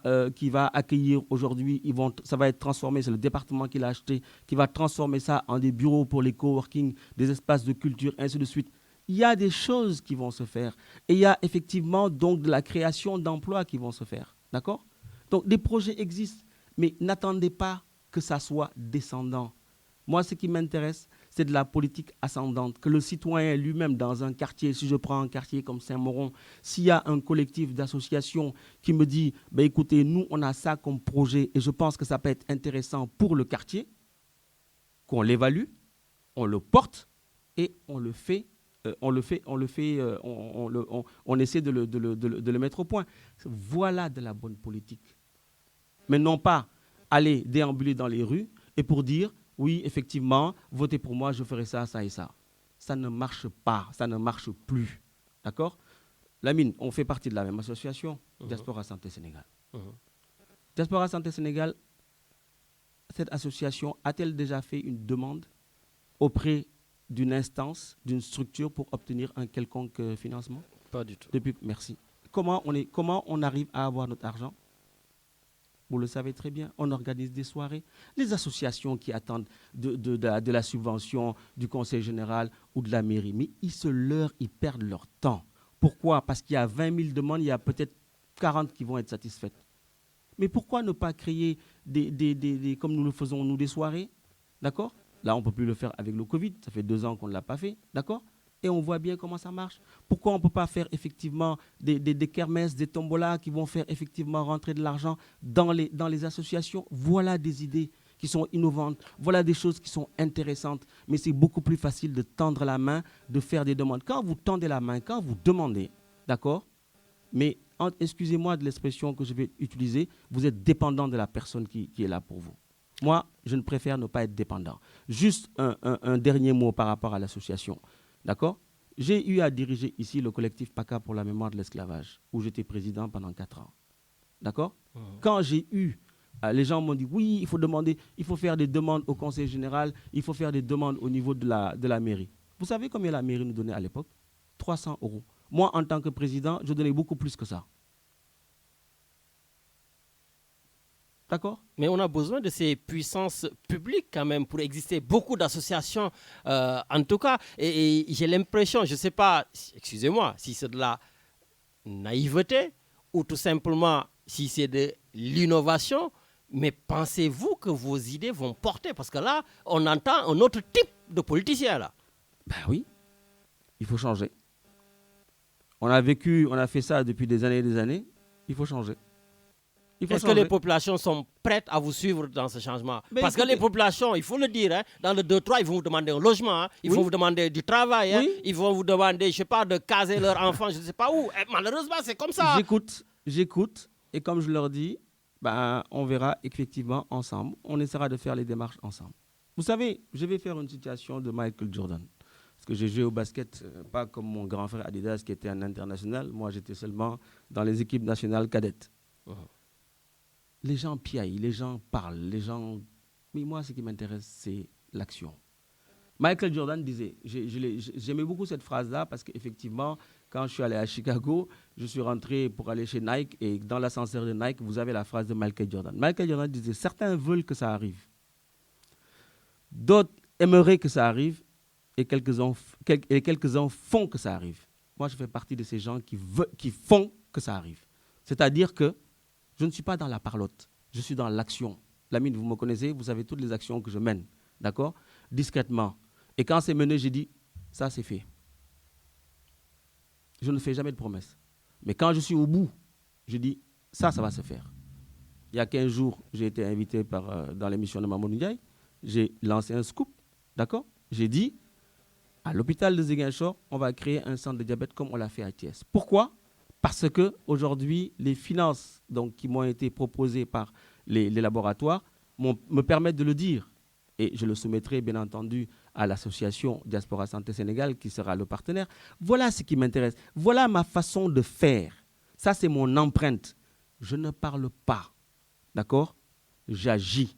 accueillir aujourd'hui, ça va être transformé, c'est le département qui l'a acheté, qui va transformer ça en des bureaux pour les coworking, des espaces de culture, ainsi de suite. Il y a des choses qui vont se faire. Et il y a effectivement donc de la création d'emplois qui vont se faire. D'accord ? Donc des projets existent, mais n'attendez pas que ça soit descendant. Moi, ce qui m'intéresse, c'est de la politique ascendante, que le citoyen lui-même dans un quartier, si je prends un quartier comme Saint-Mauron, s'il y a un collectif d'associations qui me dit, écoutez, nous, on a ça comme projet et je pense que ça peut être intéressant pour le quartier, qu'on l'évalue, on le porte et on le fait. On essaie de le mettre au point. Voilà de la bonne politique. Mais non pas aller déambuler dans les rues et pour dire, oui, effectivement, votez pour moi, je ferai ça, ça et ça. Ça ne marche pas, ça ne marche plus. D'accord ? Lamine, on fait partie de la même association, Diaspora Santé Sénégal. Diaspora Santé Sénégal, cette association a-t-elle déjà fait une demande auprès d'une instance, d'une structure pour obtenir un quelconque financement? Pas du tout. Merci. Comment on arrive à avoir notre argent? Vous le savez très bien, on organise des soirées. Les associations qui attendent de la subvention du conseil général ou de la mairie, mais ils perdent leur temps. Pourquoi? Parce qu'il y a 20 000 demandes, il y a peut-être 40 qui vont être satisfaites. Mais pourquoi ne pas créer comme nous le faisons, nous, des soirées? D'accord? Là, on ne peut plus le faire avec le Covid. Ça fait 2 ans qu'on ne l'a pas fait. D'accord? Et on voit bien comment ça marche. Pourquoi on ne peut pas faire effectivement des kermesses, des tombolas qui vont faire effectivement rentrer de l'argent dans les associations? Voilà des idées qui sont innovantes. Voilà des choses qui sont intéressantes. Mais c'est beaucoup plus facile de tendre la main, de faire des demandes. Quand vous tendez la main, quand vous demandez, d'accord? Mais excusez-moi de l'expression que je vais utiliser, vous êtes dépendant de la personne qui est là pour vous. Moi, je ne préfère ne pas être dépendant. Juste un dernier mot par rapport à l'association. D'accord? J'ai eu à diriger ici le collectif PACA pour la mémoire de l'esclavage, où j'étais président pendant 4 ans. D'accord? Quand j'ai eu, les gens m'ont dit, oui, il faut faire des demandes au conseil général, il faut faire des demandes au niveau de la mairie. Vous savez combien la mairie nous donnait à l'époque? 300 €. Moi, en tant que président, je donnais beaucoup plus que ça. D'accord? Mais on a besoin de ces puissances publiques quand même pour exister. Beaucoup d'associations, en tout cas. Et j'ai l'impression, je ne sais pas, excusez-moi, si c'est de la naïveté ou tout simplement si c'est de l'innovation, mais pensez-vous que vos idées vont porter? Parce que là, on entend un autre type de politicien là. Ben oui, il faut changer. On a fait ça depuis des années et des années, il faut changer. Est-ce que les populations sont prêtes à vous suivre dans ce changement? Parce que les populations, il faut le dire, hein, dans le 2-3, ils vont vous demander un logement, hein, ils vont vous demander du travail, hein, ils vont vous demander, je sais pas, de caser leurs enfants, je ne sais pas où. Et malheureusement, c'est comme ça. J'écoute, et comme je leur dis, on verra effectivement ensemble. On essaiera de faire les démarches ensemble. Vous savez, je vais faire une situation de Michael Jordan. Parce que j'ai joué au basket, pas comme mon grand frère Adidas qui était un international. Moi, j'étais seulement dans les équipes nationales cadettes. Les gens piaillent, les gens parlent, les gens... Mais moi, ce qui m'intéresse, c'est l'action. Michael Jordan disait, j'aimais beaucoup cette phrase-là parce qu'effectivement, quand je suis allé à Chicago, je suis rentré pour aller chez Nike et dans l'ascenseur de Nike, vous avez la phrase de Michael Jordan. Michael Jordan disait, certains veulent que ça arrive. D'autres aimeraient que ça arrive et quelques-uns font que ça arrive. Moi, je fais partie de ces gens qui font que ça arrive. C'est-à-dire que je ne suis pas dans la parlotte, je suis dans l'action. Lamine, vous me connaissez, vous savez toutes les actions que je mène, d'accord? Discrètement. Et quand c'est mené, j'ai dit, ça c'est fait. Je ne fais jamais de promesses. Mais quand je suis au bout, je dis, ça va se faire. Il y a 15 jours, j'ai été invité dans l'émission de Mamadou Ndiaye. J'ai lancé un scoop, d'accord? J'ai dit, à l'hôpital de Ziguinchor, on va créer un centre de diabète comme on l'a fait à Thiès. Pourquoi? Parce qu'aujourd'hui, les finances qui m'ont été proposées par les laboratoires me permettent de le dire. Et je le soumettrai bien entendu à l'association Diaspora Santé Sénégal qui sera le partenaire. Voilà ce qui m'intéresse. Voilà ma façon de faire. Ça, c'est mon empreinte. Je ne parle pas. D'accord? J'agis.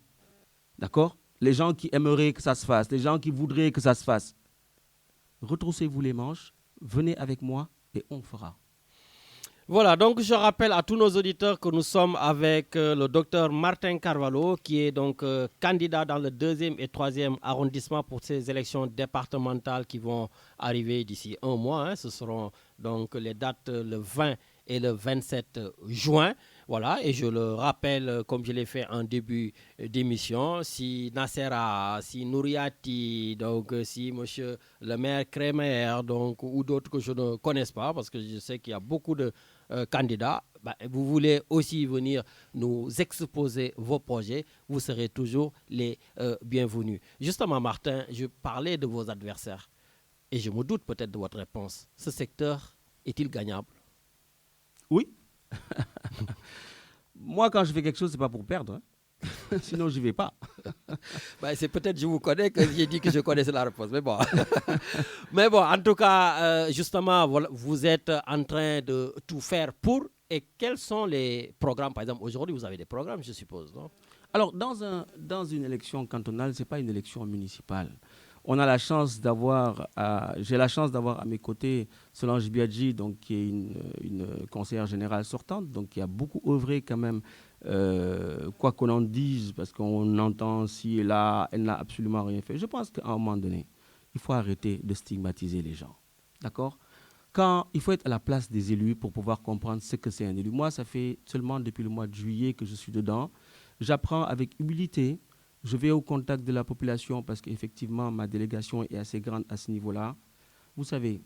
D'accord? Les gens qui aimeraient que ça se fasse, les gens qui voudraient que ça se fasse, retroussez-vous les manches, venez avec moi et on fera. Voilà, donc je rappelle à tous nos auditeurs que nous sommes avec le docteur Martin Carvalho, qui est donc candidat dans le 2e et 3e arrondissement pour ces élections départementales qui vont arriver d'ici un mois. Hein. Ce seront donc les dates le 20 et le 27 juin. Voilà, et je le rappelle, comme je l'ai fait en début d'émission, si Nassera, si Nouriati, donc si monsieur le maire Crémer, donc, ou d'autres que je ne connais pas, parce que je sais qu'il y a beaucoup de candidats, vous voulez aussi venir nous exposer vos projets, vous serez toujours les bienvenus. Justement, Martin, je parlais de vos adversaires, et je me doute peut-être de votre réponse. Ce secteur est-il gagnable? Oui. Moi, quand je fais quelque chose, ce n'est pas pour perdre. Hein. Sinon, je n'y vais pas. C'est peut-être je vous connais que j'ai dit que je connaissais la réponse. Mais bon. Mais bon, en tout cas, justement, vous êtes en train de tout faire pour. Et quels sont les programmes? Par exemple, aujourd'hui, vous avez des programmes, je suppose, non? Alors, dans une élection cantonale, ce n'est pas une élection municipale. On a la chance d'avoir, j'ai la chance d'avoir à mes côtés Solange Biadji, donc qui est une conseillère générale sortante, donc qui a beaucoup œuvré quand même, quoi qu'on en dise, parce qu'on entend ci et là, elle n'a absolument rien fait. Je pense qu'à un moment donné, il faut arrêter de stigmatiser les gens, d'accord? Quand il faut être à la place des élus pour pouvoir comprendre ce que c'est un élu. Moi, ça fait seulement depuis le mois de juillet que je suis dedans. J'apprends avec humilité. Je vais au contact de la population parce qu'effectivement, ma délégation est assez grande à ce niveau-là. Vous savez,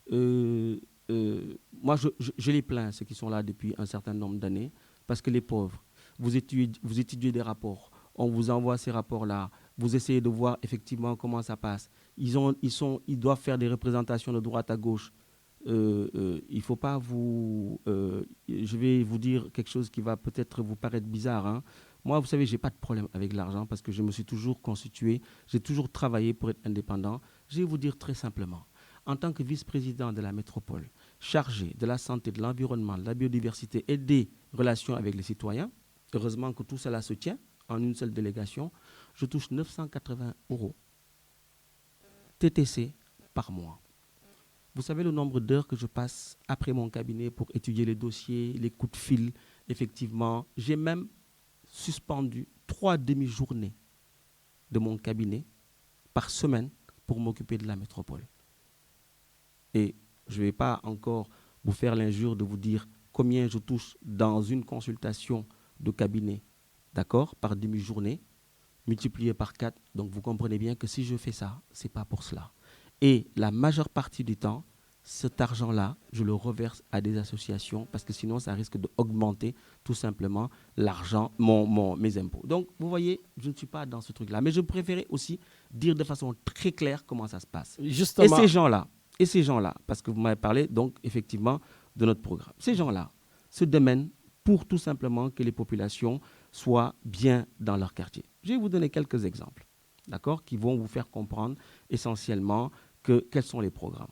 moi, je les plains, ceux qui sont là depuis un certain nombre d'années, parce que les pauvres, vous étudiez des rapports, on vous envoie ces rapports-là, vous essayez de voir effectivement comment ça passe. Ils doivent faire des représentations de droite à gauche. Il ne faut pas je vais vous dire quelque chose qui va peut-être vous paraître bizarre, hein. Moi, vous savez, je n'ai pas de problème avec l'argent parce que je me suis toujours constitué, j'ai toujours travaillé pour être indépendant. Je vais vous dire très simplement, en tant que vice-président de la métropole, chargé de la santé, de l'environnement, de la biodiversité et des relations avec les citoyens, heureusement que tout cela se tient en une seule délégation, je touche 980 € TTC par mois. Vous savez le nombre d'heures que je passe après mon cabinet pour étudier les dossiers, les coups de fil, effectivement. J'ai même suspendu 3 demi-journées de mon cabinet par semaine pour m'occuper de la métropole. Et je ne vais pas encore vous faire l'injure de vous dire combien je touche dans une consultation de cabinet, d'accord, par demi-journée, multiplié par 4. Donc vous comprenez bien que si je fais ça, ce n'est pas pour cela. Et la majeure partie du temps, cet argent-là, je le reverse à des associations parce que sinon, ça risque d'augmenter tout simplement l'argent, mes impôts. Donc, vous voyez, je ne suis pas dans ce truc-là. Mais je préférais aussi dire de façon très claire comment ça se passe. Justement. Et ces gens-là, parce que vous m'avez parlé donc effectivement de notre programme, ces gens-là se démènent pour tout simplement que les populations soient bien dans leur quartier. Je vais vous donner quelques exemples, d'accord, qui vont vous faire comprendre essentiellement quels sont les programmes.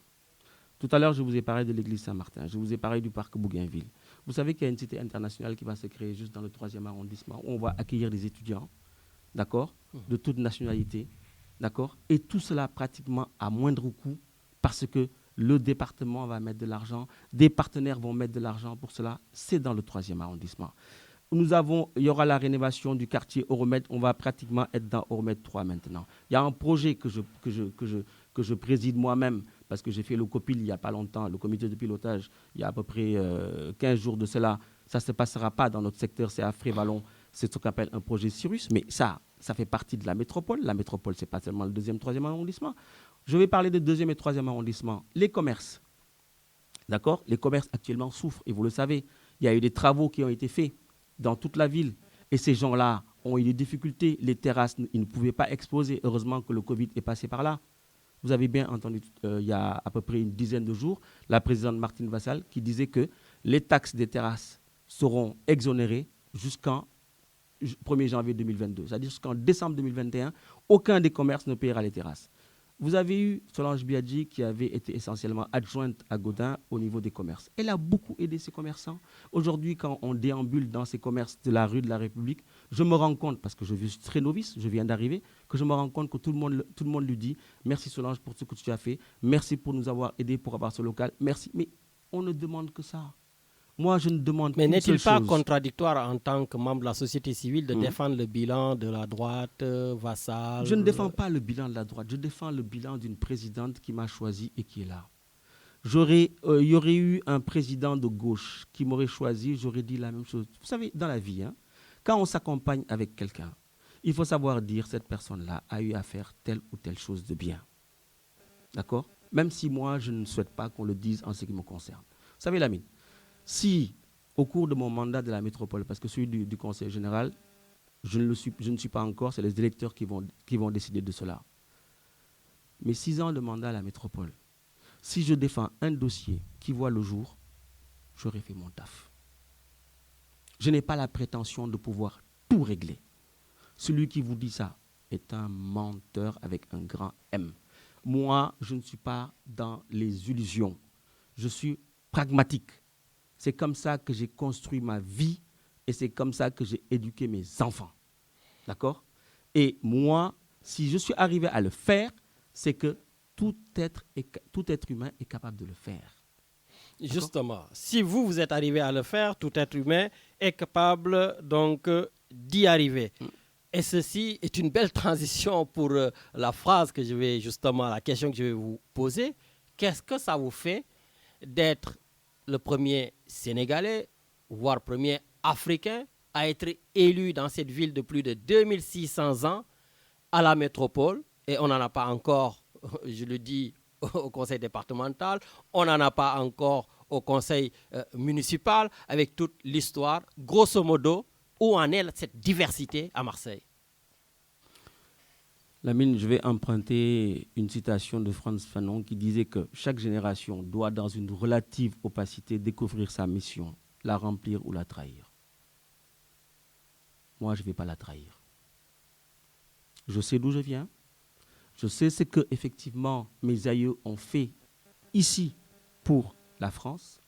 Tout à l'heure, je vous ai parlé de l'église Saint-Martin, je vous ai parlé du parc Bougainville. Vous savez qu'il y a une cité internationale qui va se créer juste dans le 3e arrondissement, où on va accueillir des étudiants, d'accord, de toute nationalité, d'accord, et tout cela pratiquement à moindre coût, parce que le département va mettre de l'argent, des partenaires vont mettre de l'argent pour cela, c'est dans le 3e arrondissement. Il y aura la rénovation du quartier Euromède, on va pratiquement être dans Euromède 3 maintenant. Il y a un projet que je préside moi-même, parce que j'ai fait le COPIL il n'y a pas longtemps, le comité de pilotage, il y a à peu près 15 jours de cela. Ça ne se passera pas dans notre secteur, c'est à Frévalon, c'est ce qu'on appelle un projet Cyrus, mais ça fait partie de la métropole. La métropole, ce n'est pas seulement le 2e, 3e arrondissement. Je vais parler de 2e et 3e arrondissement. Les commerces, d'accord? Les commerces actuellement souffrent, et vous le savez. Il y a eu des travaux qui ont été faits dans toute la ville, et ces gens-là ont eu des difficultés. Les terrasses, ils ne pouvaient pas exposer. Heureusement que le Covid est passé par là. Vous avez bien entendu, il y a à peu près une dizaine de jours, la présidente Martine Vassal qui disait que les taxes des terrasses seront exonérées jusqu'en 1er janvier 2022. C'est-à-dire jusqu'en décembre 2021, aucun des commerces ne paiera les terrasses. Vous avez eu Solange Biadji qui avait été essentiellement adjointe à Gaudin au niveau des commerces. Elle a beaucoup aidé ses commerçants. Aujourd'hui, quand on déambule dans ces commerces de la rue de la République, je me rends compte, parce que je suis très novice, je viens d'arriver, que je me rends compte que tout le monde lui dit « Merci Solange pour ce que tu as fait, merci pour nous avoir aidés pour avoir ce local, merci ». Mais on ne demande que ça. Moi, je ne demande qu'une seule chose. Mais n'est-il pas contradictoire en tant que membre de la société civile de défendre le bilan de la droite, Vassal? Je ne défends pas le bilan de la droite, je défends le bilan d'une présidente qui m'a choisi et qui est là. Il y aurait eu un président de gauche qui m'aurait choisi, j'aurais dit la même chose. Vous savez, dans la vie, quand on s'accompagne avec quelqu'un, il faut savoir dire cette personne-là a eu à faire telle ou telle chose de bien. D'accord? Même si moi, je ne souhaite pas qu'on le dise en ce qui me concerne. Vous savez, Lamine, si, au cours de mon mandat de la métropole, parce que celui du Conseil général, je ne suis pas encore, c'est les électeurs qui vont décider de cela. Mais 6 ans de mandat à la métropole, si je défends un dossier qui voit le jour, j'aurais fait mon taf. Je n'ai pas la prétention de pouvoir tout régler. Celui qui vous dit ça est un menteur avec un grand M. Moi, je ne suis pas dans les illusions. Je suis pragmatique. C'est comme ça que j'ai construit ma vie et c'est comme ça que j'ai éduqué mes enfants. D'accord? Et moi, si je suis arrivé à le faire, c'est que tout être humain est capable de le faire. Justement, si vous êtes arrivé à le faire, tout être humain est capable donc d'y arriver. Et ceci est une belle transition pour la phrase que la question que je vais vous poser. Qu'est-ce que ça vous fait d'être le premier Sénégalais, voire premier Africain, à être élu dans cette ville de plus de 2600 ans à la métropole? Et on n'en a pas encore, je le dis, au conseil départemental, on n'en a pas encore au conseil municipal, avec toute l'histoire. Grosso modo, où en est cette diversité à Marseille? Lamine, je vais emprunter une citation de Frantz Fanon qui disait que chaque génération doit, dans une relative opacité, découvrir sa mission, la remplir ou la trahir. Moi, je ne vais pas la trahir. Je sais d'où je viens. Je sais ce que, effectivement, mes aïeux ont fait ici pour la France.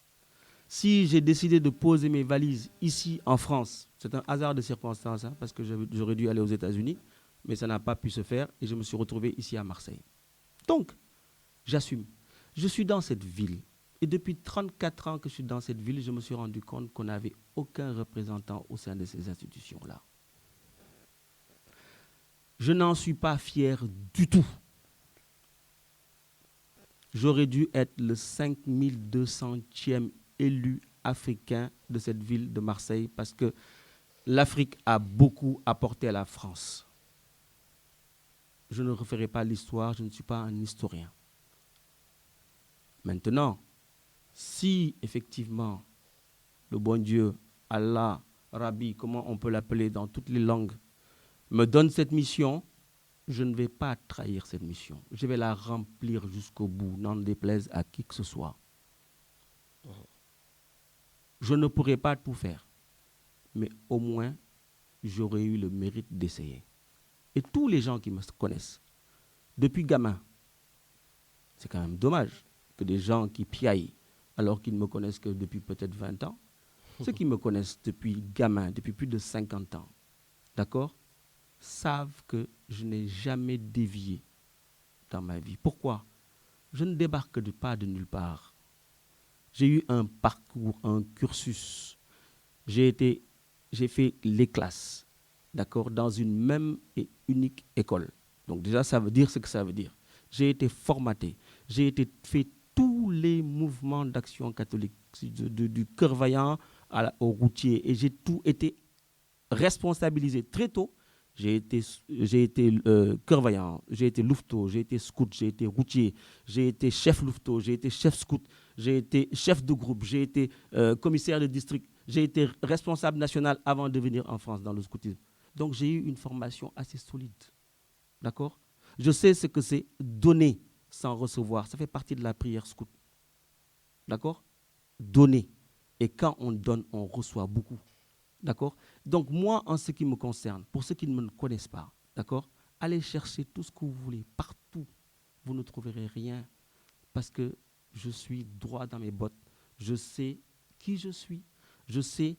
Si j'ai décidé de poser mes valises ici en France, c'est un hasard de circonstances, parce que j'aurais dû aller aux États-Unis, mais ça n'a pas pu se faire et je me suis retrouvé ici à Marseille. Donc, j'assume. Je suis dans cette ville et depuis 34 ans que je suis dans cette ville, je me suis rendu compte qu'on n'avait aucun représentant au sein de ces institutions-là. Je n'en suis pas fier du tout. J'aurais dû être le 5200e élu africain de cette ville de Marseille parce que l'Afrique a beaucoup apporté à la France. Je ne referai pas l'histoire, je ne suis pas un historien. Maintenant, si effectivement le bon Dieu, Allah, Rabbi, comment on peut l'appeler dans toutes les langues, me donne cette mission, je ne vais pas trahir cette mission. Je vais la remplir jusqu'au bout, n'en déplaise à qui que ce soit. Je ne pourrai pas tout faire, mais au moins, j'aurais eu le mérite d'essayer. Et tous les gens qui me connaissent, depuis gamin, c'est quand même dommage que des gens qui piaillent alors qu'ils ne me connaissent que depuis peut-être 20 ans, ceux qui me connaissent depuis gamin, depuis plus de 50 ans, d'accord, savent que je n'ai jamais dévié dans ma vie. Pourquoi? Je ne débarque pas de nulle part. J'ai eu un parcours, un cursus. J'ai fait les classes, d'accord, dans une même et unique école. Donc déjà, ça veut dire ce que ça veut dire. J'ai été formaté. J'ai fait tous les mouvements d'action catholique, du cœur vaillant au routier. Et j'ai tout été responsabilisé très tôt. J'ai été cœur vaillant, j'ai été louveteau, j'ai été scout, j'ai été routier, j'ai été chef louveteau, j'ai été chef scout, j'ai été chef de groupe, j'ai été commissaire de district, j'ai été responsable national avant de venir en France dans le scoutisme. Donc j'ai eu une formation assez solide. D'accord? Je sais ce que c'est donner sans recevoir. Ça fait partie de la prière scout. D'accord? Donner. Et quand on donne, on reçoit beaucoup. D'accord? Donc moi, en ce qui me concerne, pour ceux qui ne me connaissent pas, d'accord, allez chercher tout ce que vous voulez, partout. Vous ne trouverez rien parce que je suis droit dans mes bottes. Je sais qui je suis. Je sais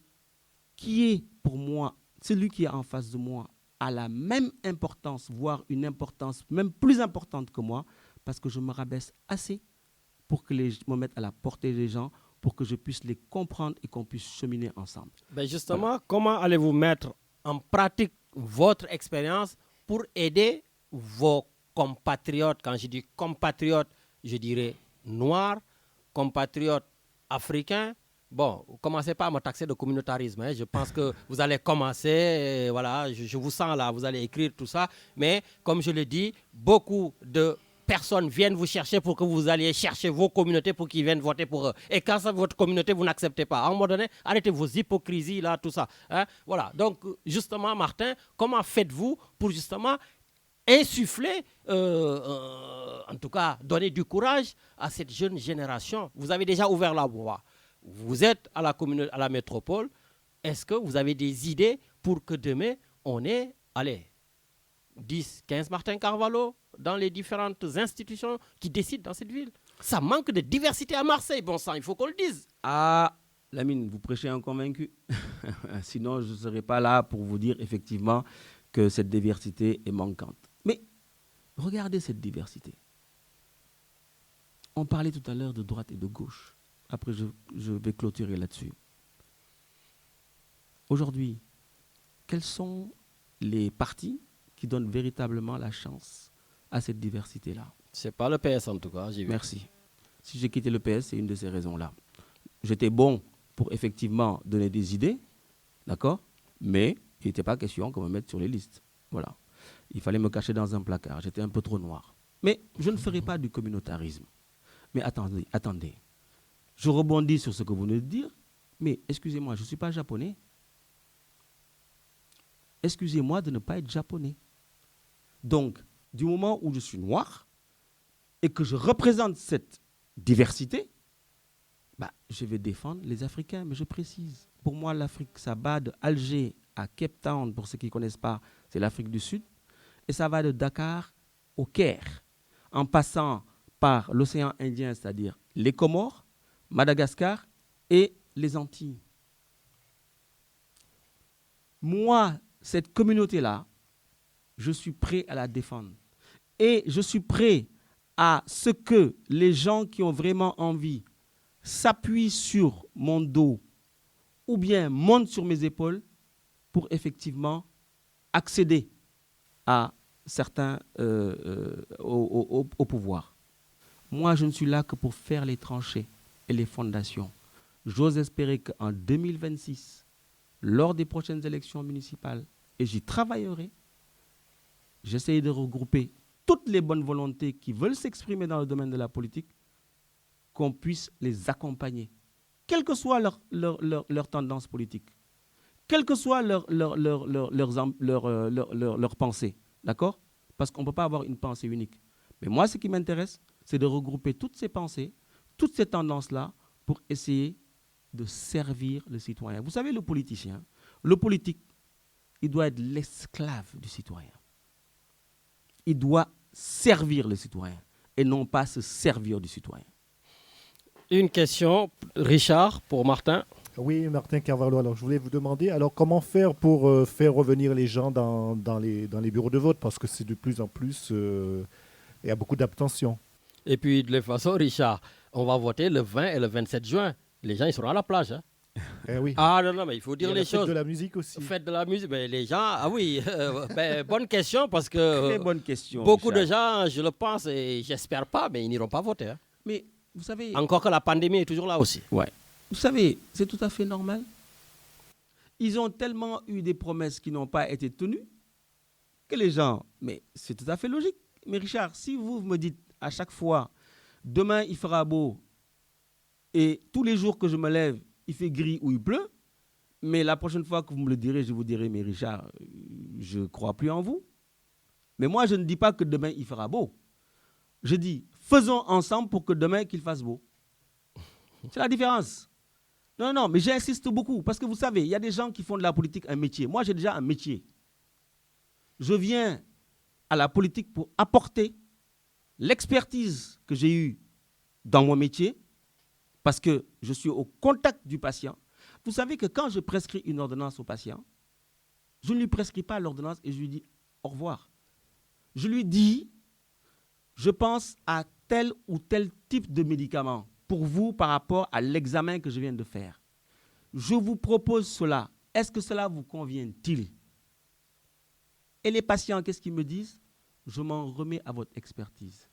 qui est pour moi, celui qui est en face de moi a la même importance, voire une importance même plus importante que moi, parce que je me rabaisse assez pour que je me mette à la portée des gens, pour que je puisse les comprendre et qu'on puisse cheminer ensemble. Ben justement, voilà. Comment allez-vous mettre en pratique votre expérience pour aider vos compatriotes? Quand je dis compatriotes, je dirais noirs, compatriotes africains. Bon, commencez pas à me taxer de communautarisme. Hein. Je pense que vous allez commencer, voilà, je vous sens là, vous allez écrire tout ça. Mais comme je l'ai dit, beaucoup de personnes viennent vous chercher pour que vous alliez chercher vos communautés pour qu'ils viennent voter pour eux. Et quand ça, votre communauté, vous n'acceptez pas. À un moment donné, arrêtez vos hypocrisies, là, tout ça. Hein? Voilà. Donc, justement, Martin, comment faites-vous pour justement insuffler, en tout cas, donner du courage à cette jeune génération? Vous avez déjà ouvert la voie. Vous êtes à la métropole. Est-ce que vous avez des idées pour que demain, on ait, 10, 15 Martin Carvalho dans les différentes institutions qui décident dans cette ville? Ça manque de diversité à Marseille, bon sang, il faut qu'on le dise. Ah, Lamine, vous prêchez un convaincu. Sinon, je ne serais pas là pour vous dire effectivement que cette diversité est manquante. Mais regardez cette diversité. On parlait tout à l'heure de droite et de gauche. Après, je vais clôturer là-dessus. Aujourd'hui, quels sont les partis qui donnent véritablement la chance à cette diversité-là? C'est pas le PS en tout cas. Merci. Si j'ai quitté le PS, c'est une de ces raisons-là. J'étais bon pour effectivement donner des idées, d'accord, mais il n'était pas question qu'on me mette sur les listes. Voilà. Il fallait me cacher dans un placard. J'étais un peu trop noir. Mais je ne ferai pas du communautarisme. Mais attendez. Je rebondis sur ce que vous venez de dire, mais excusez-moi, je ne suis pas japonais. Excusez-moi de ne pas être japonais. Donc, du moment où je suis noir et que je représente cette diversité, je vais défendre les Africains, mais je précise. Pour moi, l'Afrique, ça va de Alger à Cape Town, pour ceux qui ne connaissent pas, c'est l'Afrique du Sud, et ça va de Dakar au Caire, en passant par l'océan Indien, c'est-à-dire les Comores, Madagascar et les Antilles. Moi, cette communauté-là, je suis prêt à la défendre. Et je suis prêt à ce que les gens qui ont vraiment envie s'appuient sur mon dos ou bien montent sur mes épaules pour effectivement accéder à certains au pouvoir. Moi, je ne suis là que pour faire les tranchées et les fondations. J'ose espérer qu'en 2026, lors des prochaines élections municipales, et j'y travaillerai, j'essaie de regrouper toutes les bonnes volontés qui veulent s'exprimer dans le domaine de la politique, qu'on puisse les accompagner, quelle que soit leur tendance politique, quelle que soit leur pensée, d'accord? Parce qu'on ne peut pas avoir une pensée unique. Mais moi, ce qui m'intéresse, c'est de regrouper toutes ces pensées, toutes ces tendances-là, pour essayer de servir le citoyen. Vous savez, le politicien, le politique, il doit être l'esclave du citoyen. Il doit servir le citoyen et non pas se servir du citoyen. Une question, Richard, pour Martin. Oui, Martin Carvalho, alors je voulais vous demander, alors comment faire pour faire revenir les gens dans les bureaux de vote, parce que c'est de plus en plus, il y a beaucoup d'abstention. Et puis, de toute façon, Richard, on va voter le 20 et le 27 juin. Les gens, ils seront à la plage. Hein. Eh oui. Ah non, mais il faut dire les choses. Fête de la musique aussi. Fête de la musique, ben, les gens, ah oui, bonne question, parce que Très bonne question, beaucoup Richard. de gens, je le pense, et j'espère pas, mais ils n'iront pas voter. Hein. Mais vous savez... Encore que la pandémie est toujours là aussi. Ouais. Vous savez, c'est tout à fait normal. Ils ont tellement eu des promesses qui n'ont pas été tenues que les gens... Mais c'est tout à fait logique. Mais Richard, si vous me dites à chaque fois, demain il fera beau, et tous les jours que je me lève, il fait gris ou il pleut, mais la prochaine fois que vous me le direz, je vous dirai, mais Richard, je ne crois plus en vous. Mais moi, je ne dis pas que demain il fera beau. Je dis, faisons ensemble pour que demain qu'il fasse beau. C'est la différence. Non, mais j'insiste beaucoup, parce que vous savez, il y a des gens qui font de la politique un métier. Moi, j'ai déjà un métier. Je viens à la politique pour apporter l'expertise que j'ai eue dans mon métier, parce que je suis au contact du patient. Vous savez que quand je prescris une ordonnance au patient, je ne lui prescris pas l'ordonnance et je lui dis au revoir. Je lui dis, je pense à tel ou tel type de médicament pour vous par rapport à l'examen que je viens de faire. Je vous propose cela. Est-ce que cela vous convient-il? Et les patients, qu'est-ce qu'ils me disent? Je m'en remets à votre expertise.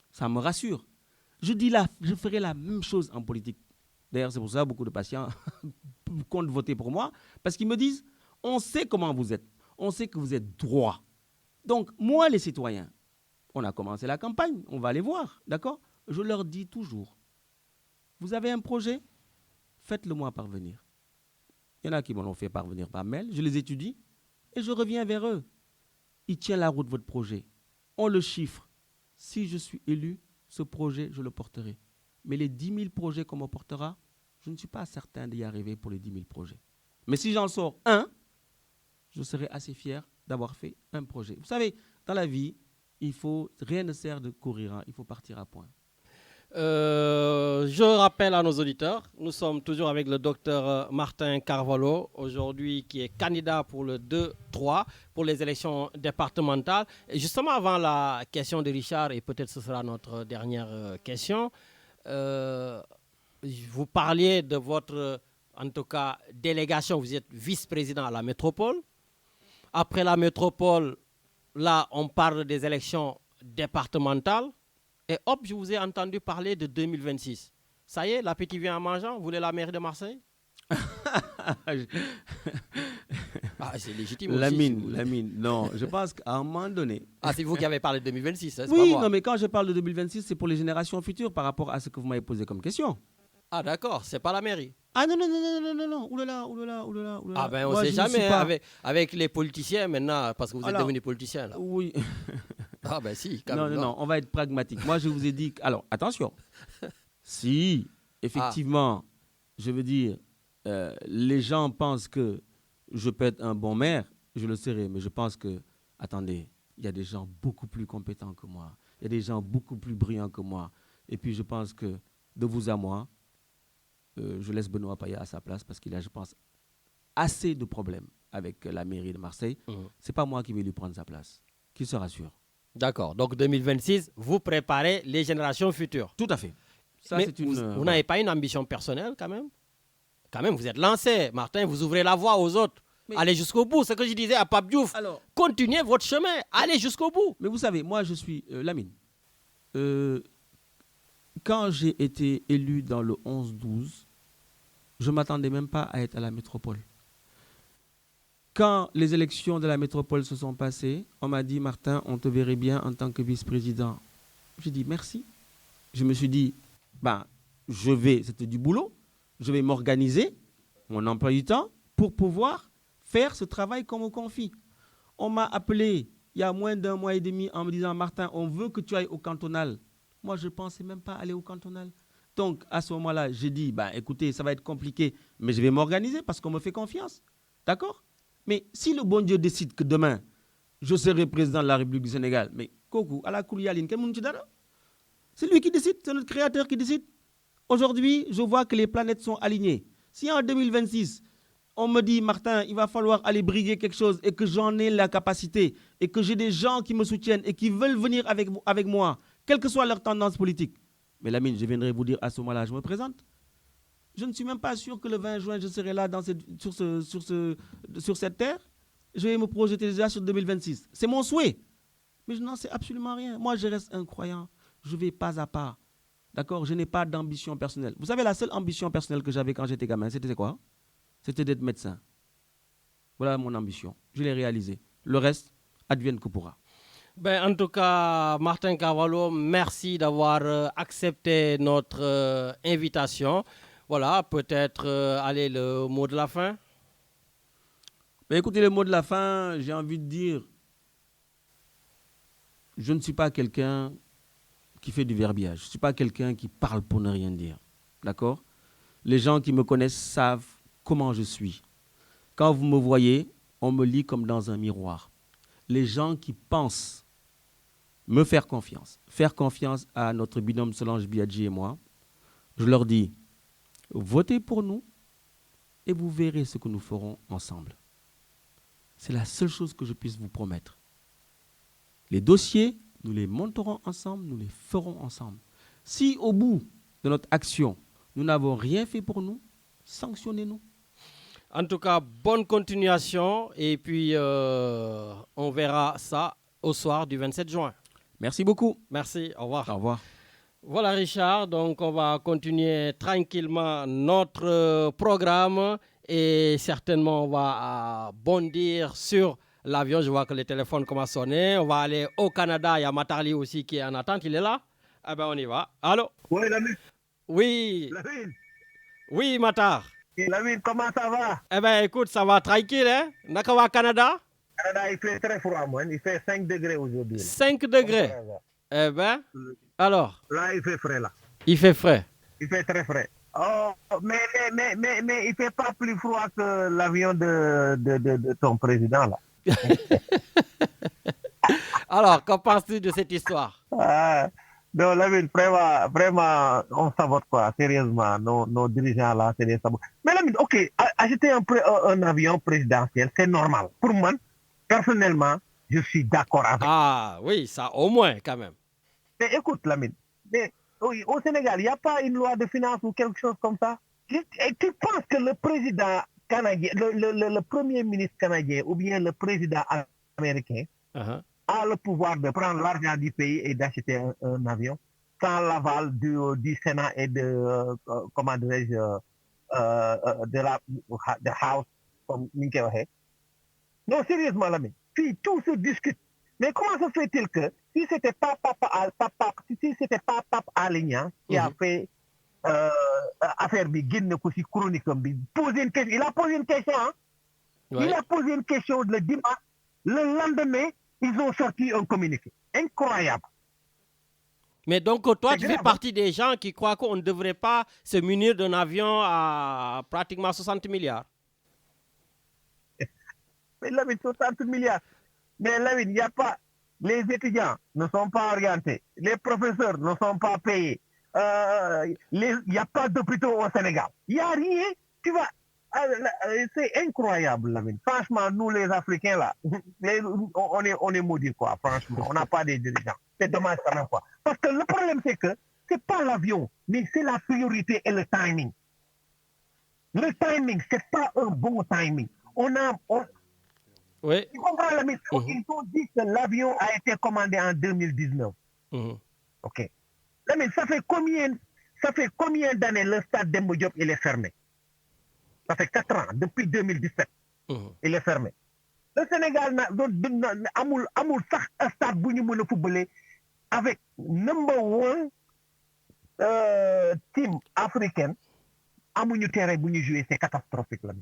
Ça me rassure. Je dis là, je ferai la même chose en politique. D'ailleurs, c'est pour ça que beaucoup de patients comptent voter pour moi, parce qu'ils me disent, on sait comment vous êtes, on sait que vous êtes droit. Donc, moi, les citoyens, on a commencé la campagne, on va aller voir, d'accord? Je leur dis toujours, vous avez un projet, faites-le moi parvenir. Il y en a qui me l'ont fait parvenir par mail, je les étudie et je reviens vers eux. Il tient la route, votre projet. On le chiffre. Si je suis élu, ce projet, je le porterai. Mais les 10 000 projets qu'on me portera, je ne suis pas certain d'y arriver pour les 10 000 projets. Mais si j'en sors un, je serai assez fier d'avoir fait un projet. Vous savez, dans la vie, rien ne sert de courir, hein, il faut partir à point. Je rappelle à nos auditeurs, nous sommes toujours avec le docteur Martin Carvalho, aujourd'hui qui est candidat pour le 2-3 pour les élections départementales. Et justement, avant la question de Richard, et peut-être ce sera notre dernière question, vous parliez de votre, en tout cas, délégation, vous êtes vice-président à la métropole. Après la métropole, là, on parle des élections départementales. Et hop, je vous ai entendu parler de 2026. Ça y est, l'appétit vient en mangeant. Vous voulez la mairie de Marseille? C'est légitime aussi. Lamine, non, je pense qu'à un moment donné... c'est vous qui avez parlé de 2026, hein, c'est oui, pas moi. Non, mais quand je parle de 2026, c'est pour les générations futures par rapport à ce que vous m'avez posé comme question. Ah d'accord, c'est pas la mairie. Ah non, oulala. Ah ben on sait jamais, pas... avec les politiciens maintenant, parce que vous êtes devenus politiciens là. Oui. Ah ben si, quand même. Non, on va être pragmatique. Moi, je vous ai dit... Alors, attention. Si, effectivement, je veux dire, les gens pensent que je peux être un bon maire, je le serai. Mais je pense que, attendez, il y a des gens beaucoup plus compétents que moi. Il y a des gens beaucoup plus brillants que moi. Et puis, je pense que, de vous à moi, je laisse Benoît Paya à sa place parce qu'il a, je pense, assez de problèmes avec la mairie de Marseille. Ce n'est pas moi qui vais lui prendre sa place. Qu'il se rassure. D'accord. Donc 2026, vous préparez les générations futures. Tout à fait. Ça, mais vous n'avez pas une ambition personnelle quand même? Quand même, vous êtes lancé, Martin, vous ouvrez la voie aux autres. Mais allez jusqu'au bout. Ce que je disais à Pape Diouf. Alors, continuez votre chemin. Allez jusqu'au bout. Mais vous savez, moi, je suis Lamine. Quand j'ai été élu dans le 11-12, je ne m'attendais même pas à être à la métropole. Quand les élections de la métropole se sont passées, on m'a dit, Martin, on te verrait bien en tant que vice-président. J'ai dit merci. Je me suis dit, c'était du boulot, je vais m'organiser, mon emploi du temps, pour pouvoir faire ce travail qu'on me confie. On m'a appelé il y a moins d'un mois et demi en me disant « Martin, on veut que tu ailles au cantonal ». Moi, je ne pensais même pas aller au cantonal. Donc, à ce moment-là, j'ai dit « écoutez, ça va être compliqué, mais je vais m'organiser parce qu'on me fait confiance. » D'accord ? Mais si le bon Dieu décide que demain, je serai président de la République du Sénégal, mais Koku, à la Koulialine, c'est lui qui décide, c'est notre créateur qui décide. Aujourd'hui, je vois que les planètes sont alignées. Si en 2026, on me dit, Martin, il va falloir aller briguer quelque chose et que j'en ai la capacité et que j'ai des gens qui me soutiennent et qui veulent venir avec moi, quelle que soit leur tendance politique. Mais Lamine, je viendrai vous dire à ce moment-là, je me présente. Je ne suis même pas sûr que le 20 juin, je serai là sur cette terre. Je vais me projeter déjà sur 2026. C'est mon souhait. Mais je n'en sais absolument rien. Moi, je reste un croyant. Je vais pas à pas. D'accord ? Je n'ai pas d'ambition personnelle. Vous savez, la seule ambition personnelle que j'avais quand j'étais gamin, c'était quoi ? C'était d'être médecin. Voilà mon ambition. Je l'ai réalisée. Le reste, advienne que pourra. En tout cas, Martin Carvalho, merci d'avoir accepté notre invitation. Voilà, peut-être allez, le mot de la fin. Écoutez, le mot de la fin, j'ai envie de dire, je ne suis pas quelqu'un qui fait du verbiage. Je ne suis pas quelqu'un qui parle pour ne rien dire. D'accord ? Les gens qui me connaissent savent comment je suis. Quand vous me voyez, on me lit comme dans un miroir. Les gens qui pensent me faire confiance à notre binôme Solange Biaggi et moi, je leur dis, votez pour nous et vous verrez ce que nous ferons ensemble. C'est la seule chose que je puisse vous promettre. Les dossiers, nous les monterons ensemble, nous les ferons ensemble. Si au bout de notre action, nous n'avons rien fait pour nous, sanctionnez-nous. En tout cas, bonne continuation et puis on verra ça au soir du 27 juin. Merci beaucoup. Merci, au revoir. Au revoir. Voilà Richard, donc on va continuer tranquillement notre programme et certainement on va bondir sur l'avion. Je vois que le téléphone commence à sonner. On va aller au Canada. Il y a Matarli aussi qui est en attente. Il est là? Ah ben on y va. Allô? Oui, Lamine. Oui. Lamine. Oui, Matar. Lamine, comment ça va? Eh ben écoute, ça va tranquille, hein? Nakawa Canada? Canada, il fait très froid, moi. Il fait 5 degrés aujourd'hui. 5 degrés? Eh ben, alors? Là, il fait frais, là. Il fait frais? Il fait très frais. Oh, mais il fait pas plus froid que l'avion de ton président, là. Alors, qu'en penses-tu de cette histoire? Non, Lamine, vraiment, on sabote quoi, sérieusement. Nos dirigeants, là, c'est des sabots. Mais Lamine, ok, acheter un avion présidentiel, c'est normal. Pour moi, personnellement, je suis d'accord avec. Ah, oui, ça au moins, quand même. Mais écoute, Lamine, au Sénégal, il n'y a pas une loi de finances ou quelque chose comme ça. Tu penses que le président canadien, le premier ministre canadien ou bien le président américain a le pouvoir de prendre l'argent du pays et d'acheter un avion sans l'aval du Sénat et de, comment dirais-je, de la House, comme Minkewahe? Non, sérieusement, Lamine, si tout se discute, mais comment se fait-il que si c'était pas Pape Alignan qui a fait affaire bi génne ko ci chronique bi poser une question, il a posé une question, hein? Ouais. Il a posé une question le dimanche, le lendemain ils ont sorti un communiqué incroyable. Mais donc toi tu fais partie des gens qui croient qu'on ne devrait pas se munir d'un avion à pratiquement 60 milliards. Mais là, 60 milliards. Mais là, il n'y a pas. Les étudiants ne sont pas orientés. Les professeurs ne sont pas payés. Il n'y a pas d'hôpitaux au Sénégal. Il n'y a rien. Tu vois, c'est incroyable, Lamine. Franchement, nous les Africains, là, on est maudits, quoi, franchement. On n'a pas des dirigeants. C'est dommage quand même, quoi. Parce que le problème, c'est que ce n'est pas l'avion, mais c'est la priorité et le timing. Le timing, ce n'est pas un bon timing. Oui. Tu comprends, Lamine? Ils ont dit que l'avion a été commandé en 2019. OK. Lamine, ça fait combien d'années le stade Demba Diop il est fermé? Ça fait 4 ans, depuis 2017. Il est fermé. Le Sénégal amul sax stade bu ñu mën a footballer avec number one team africaine amuñu terrain bu ñu jouer, c'est catastrophique là.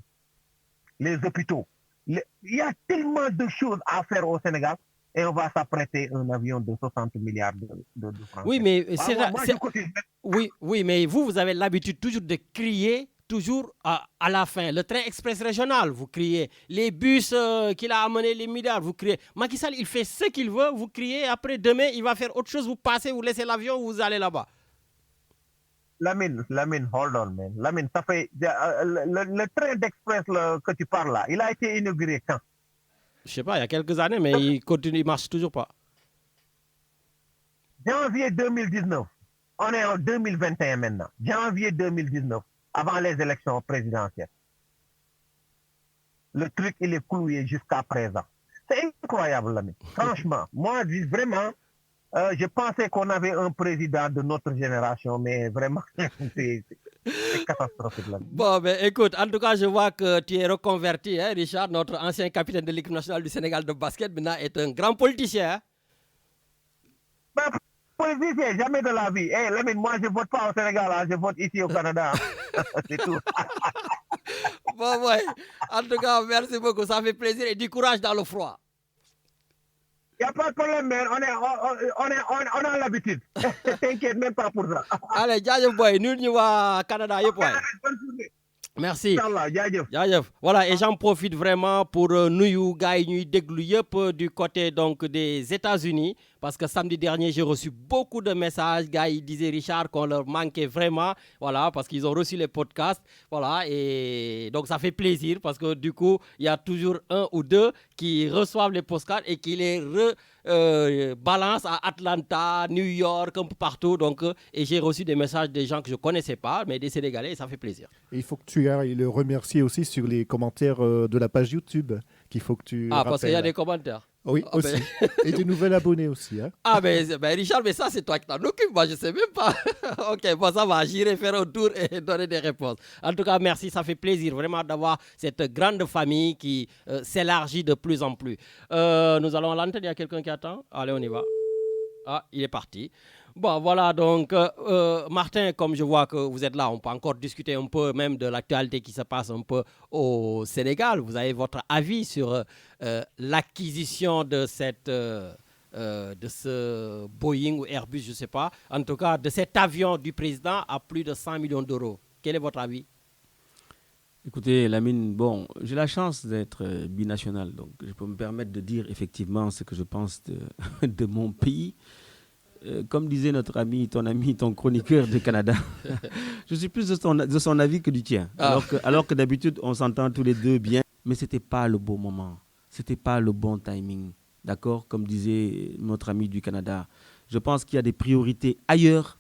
Les hôpitaux, il y a tellement de choses à faire au Sénégal et on va s'apprêter un avion de 60 milliards de francs. Oui, mais oui, mais vous avez l'habitude toujours de crier toujours à la fin. Le train express régional, vous criez. Les bus qu'il a amené, les milliards, vous criez. Macky Sall, il fait ce qu'il veut, vous criez. Après, demain, il va faire autre chose. Vous passez, vous laissez l'avion, vous allez là-bas. Lamine, hold on, man. Lamine, ça fait le train d'express que tu parles là, il a été inauguré quand? Je sais pas, il y a quelques années, mais il continue, il marche toujours pas. Janvier 2019. On est en 2021 maintenant. Janvier 2019, avant les élections présidentielles. Le truc, il est cloué jusqu'à présent. C'est incroyable, Lamine. Franchement, moi, vraiment, je pensais qu'on avait un président de notre génération, mais vraiment, c'est catastrophique. Là. Bon, ben écoute, en tout cas, je vois que tu es reconverti, hein, Richard, notre ancien capitaine de l'équipe nationale du Sénégal de basket, maintenant est un grand politicien. Hein? Ben, politicien, jamais de la vie. Hey, Lamine, moi, je ne vote pas au Sénégal, hein, je vote ici au Canada. C'est tout. Bon, ouais. En tout cas, merci beaucoup, ça fait plaisir et du courage dans le froid. Il n'y a pas de problème, mais on a l'habitude. T'inquiète même pas pour ça. Allez, jaajëf boy, nous ñu waa Canada yëpp waay. Merci. Voilà, et j'en profite vraiment pour nuyu gars yi ñuy déglu yëpp du côté donc des États-Unis parce que samedi dernier j'ai reçu beaucoup de messages, gars ils disaient Richard qu'on leur manquait vraiment, voilà, parce qu'ils ont reçu les podcasts, voilà, et donc ça fait plaisir parce que du coup il y a toujours un ou deux qui reçoivent les podcasts et qui les balance à Atlanta, New York, un peu partout. Donc, et j'ai reçu des messages des gens que je ne connaissais pas, mais des Sénégalais, et ça fait plaisir. Et il faut que tu ailles le remercier aussi sur les commentaires de la page YouTube, qu'il faut que tu rappelles. Parce qu'il y a des commentaires. Oui, aussi. Et des nouveaux abonnés aussi. Hein. Ben Richard, mais ça, c'est toi qui t'en occupes. Moi, je ne sais même pas. Ok, bon, ça va. J'irai faire un tour et donner des réponses. En tout cas, merci. Ça fait plaisir vraiment d'avoir cette grande famille qui s'élargit de plus en plus. Nous allons à l'antenne. Il y a quelqu'un qui attend. Allez, on y va. Ah, il est parti. Bon, voilà, donc, Martin, comme je vois que vous êtes là, on peut encore discuter un peu même de l'actualité qui se passe un peu au Sénégal. Vous avez votre avis sur l'acquisition de de ce Boeing ou Airbus, je ne sais pas, en tout cas de cet avion du président à plus de 100 millions d'euros. Quel est votre avis? Écoutez, Lamine, bon, j'ai la chance d'être binational, donc je peux me permettre de dire effectivement ce que je pense de mon pays. Comme disait notre ami, ton chroniqueur du Canada, je suis plus de son avis que du tien. Alors que d'habitude, on s'entend tous les deux bien, mais ce n'était pas le bon moment. Ce n'était pas le bon timing. D'accord? Comme disait notre ami du Canada. Je pense qu'il y a des priorités ailleurs.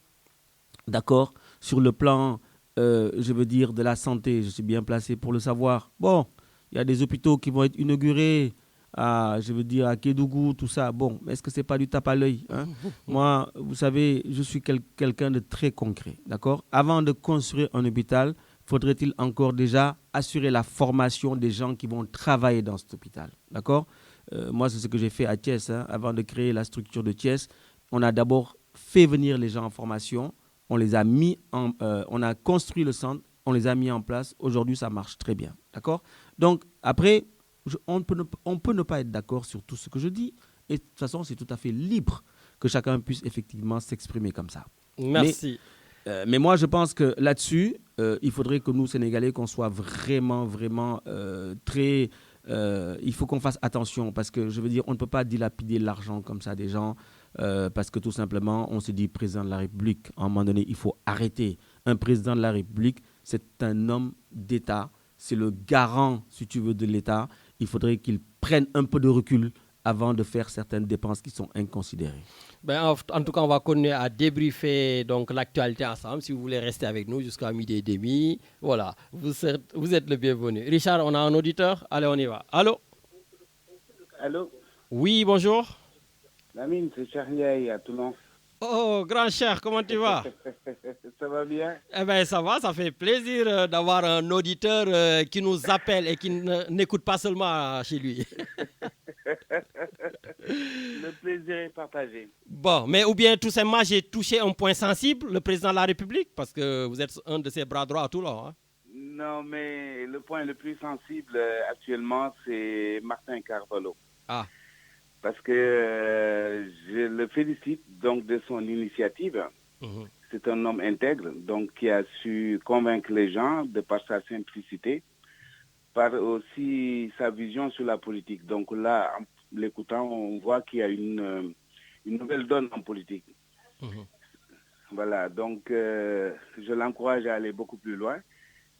D'accord? Sur le plan, je veux dire, de la santé, je suis bien placé pour le savoir. Bon, il y a des hôpitaux qui vont être inaugurés. Je veux dire, à Kédougou, tout ça. Bon, est-ce que ce n'est pas du tape à l'œil, hein? Moi, vous savez, je suis quelqu'un de très concret, d'accord? Avant de construire un hôpital, faudrait-il encore déjà assurer la formation des gens qui vont travailler dans cet hôpital, d'accord? Moi, c'est ce que j'ai fait à Thiès, hein. Avant de créer la structure de Thiès, on a d'abord fait venir les gens en formation, on les a mis on a construit le centre, on les a mis en place. Aujourd'hui, ça marche très bien, d'accord? Donc, après... On peut ne pas être d'accord sur tout ce que je dis. Et de toute façon, c'est tout à fait libre que chacun puisse effectivement s'exprimer comme ça. Merci. Mais moi, je pense que là-dessus, il faudrait que nous, Sénégalais, qu'on soit vraiment, vraiment très... il faut qu'on fasse attention parce que, je veux dire, on ne peut pas dilapider l'argent comme ça des gens parce que tout simplement, on se dit président de la République. À un moment donné, il faut arrêter. Un président de la République, c'est un homme d'État. C'est le garant, si tu veux, de l'État. Il faudrait qu'il prenne un peu de recul avant de faire certaines dépenses qui sont inconsidérées. En tout cas, on va continuer à débriefer donc l'actualité ensemble. Si vous voulez rester avec nous jusqu'à 12h30, voilà, vous êtes le bienvenu. Richard, on a un auditeur. Allez, on y va. Allô? Allô? Oui, bonjour. Lamine, c'est Charlie à Toulon. Oh, grand cher, comment tu vas? Ça va bien? Eh bien, ça va, ça fait plaisir d'avoir un auditeur qui nous appelle et qui n'écoute pas seulement chez lui. Le plaisir est partagé. Bon, mais ou bien tout simplement, j'ai touché un point sensible, le président de la République, parce que vous êtes un de ses bras droits à tout l'heure. Hein. Non, mais le point le plus sensible actuellement, c'est Martin Carvalho. Ah. Parce que je le félicite donc de son initiative. C'est un homme intègre, donc qui a su convaincre les gens de par sa simplicité, par aussi sa vision sur la politique. Donc là, en l'écoutant, on voit qu'il y a une nouvelle donne en politique. Voilà, donc je l'encourage à aller beaucoup plus loin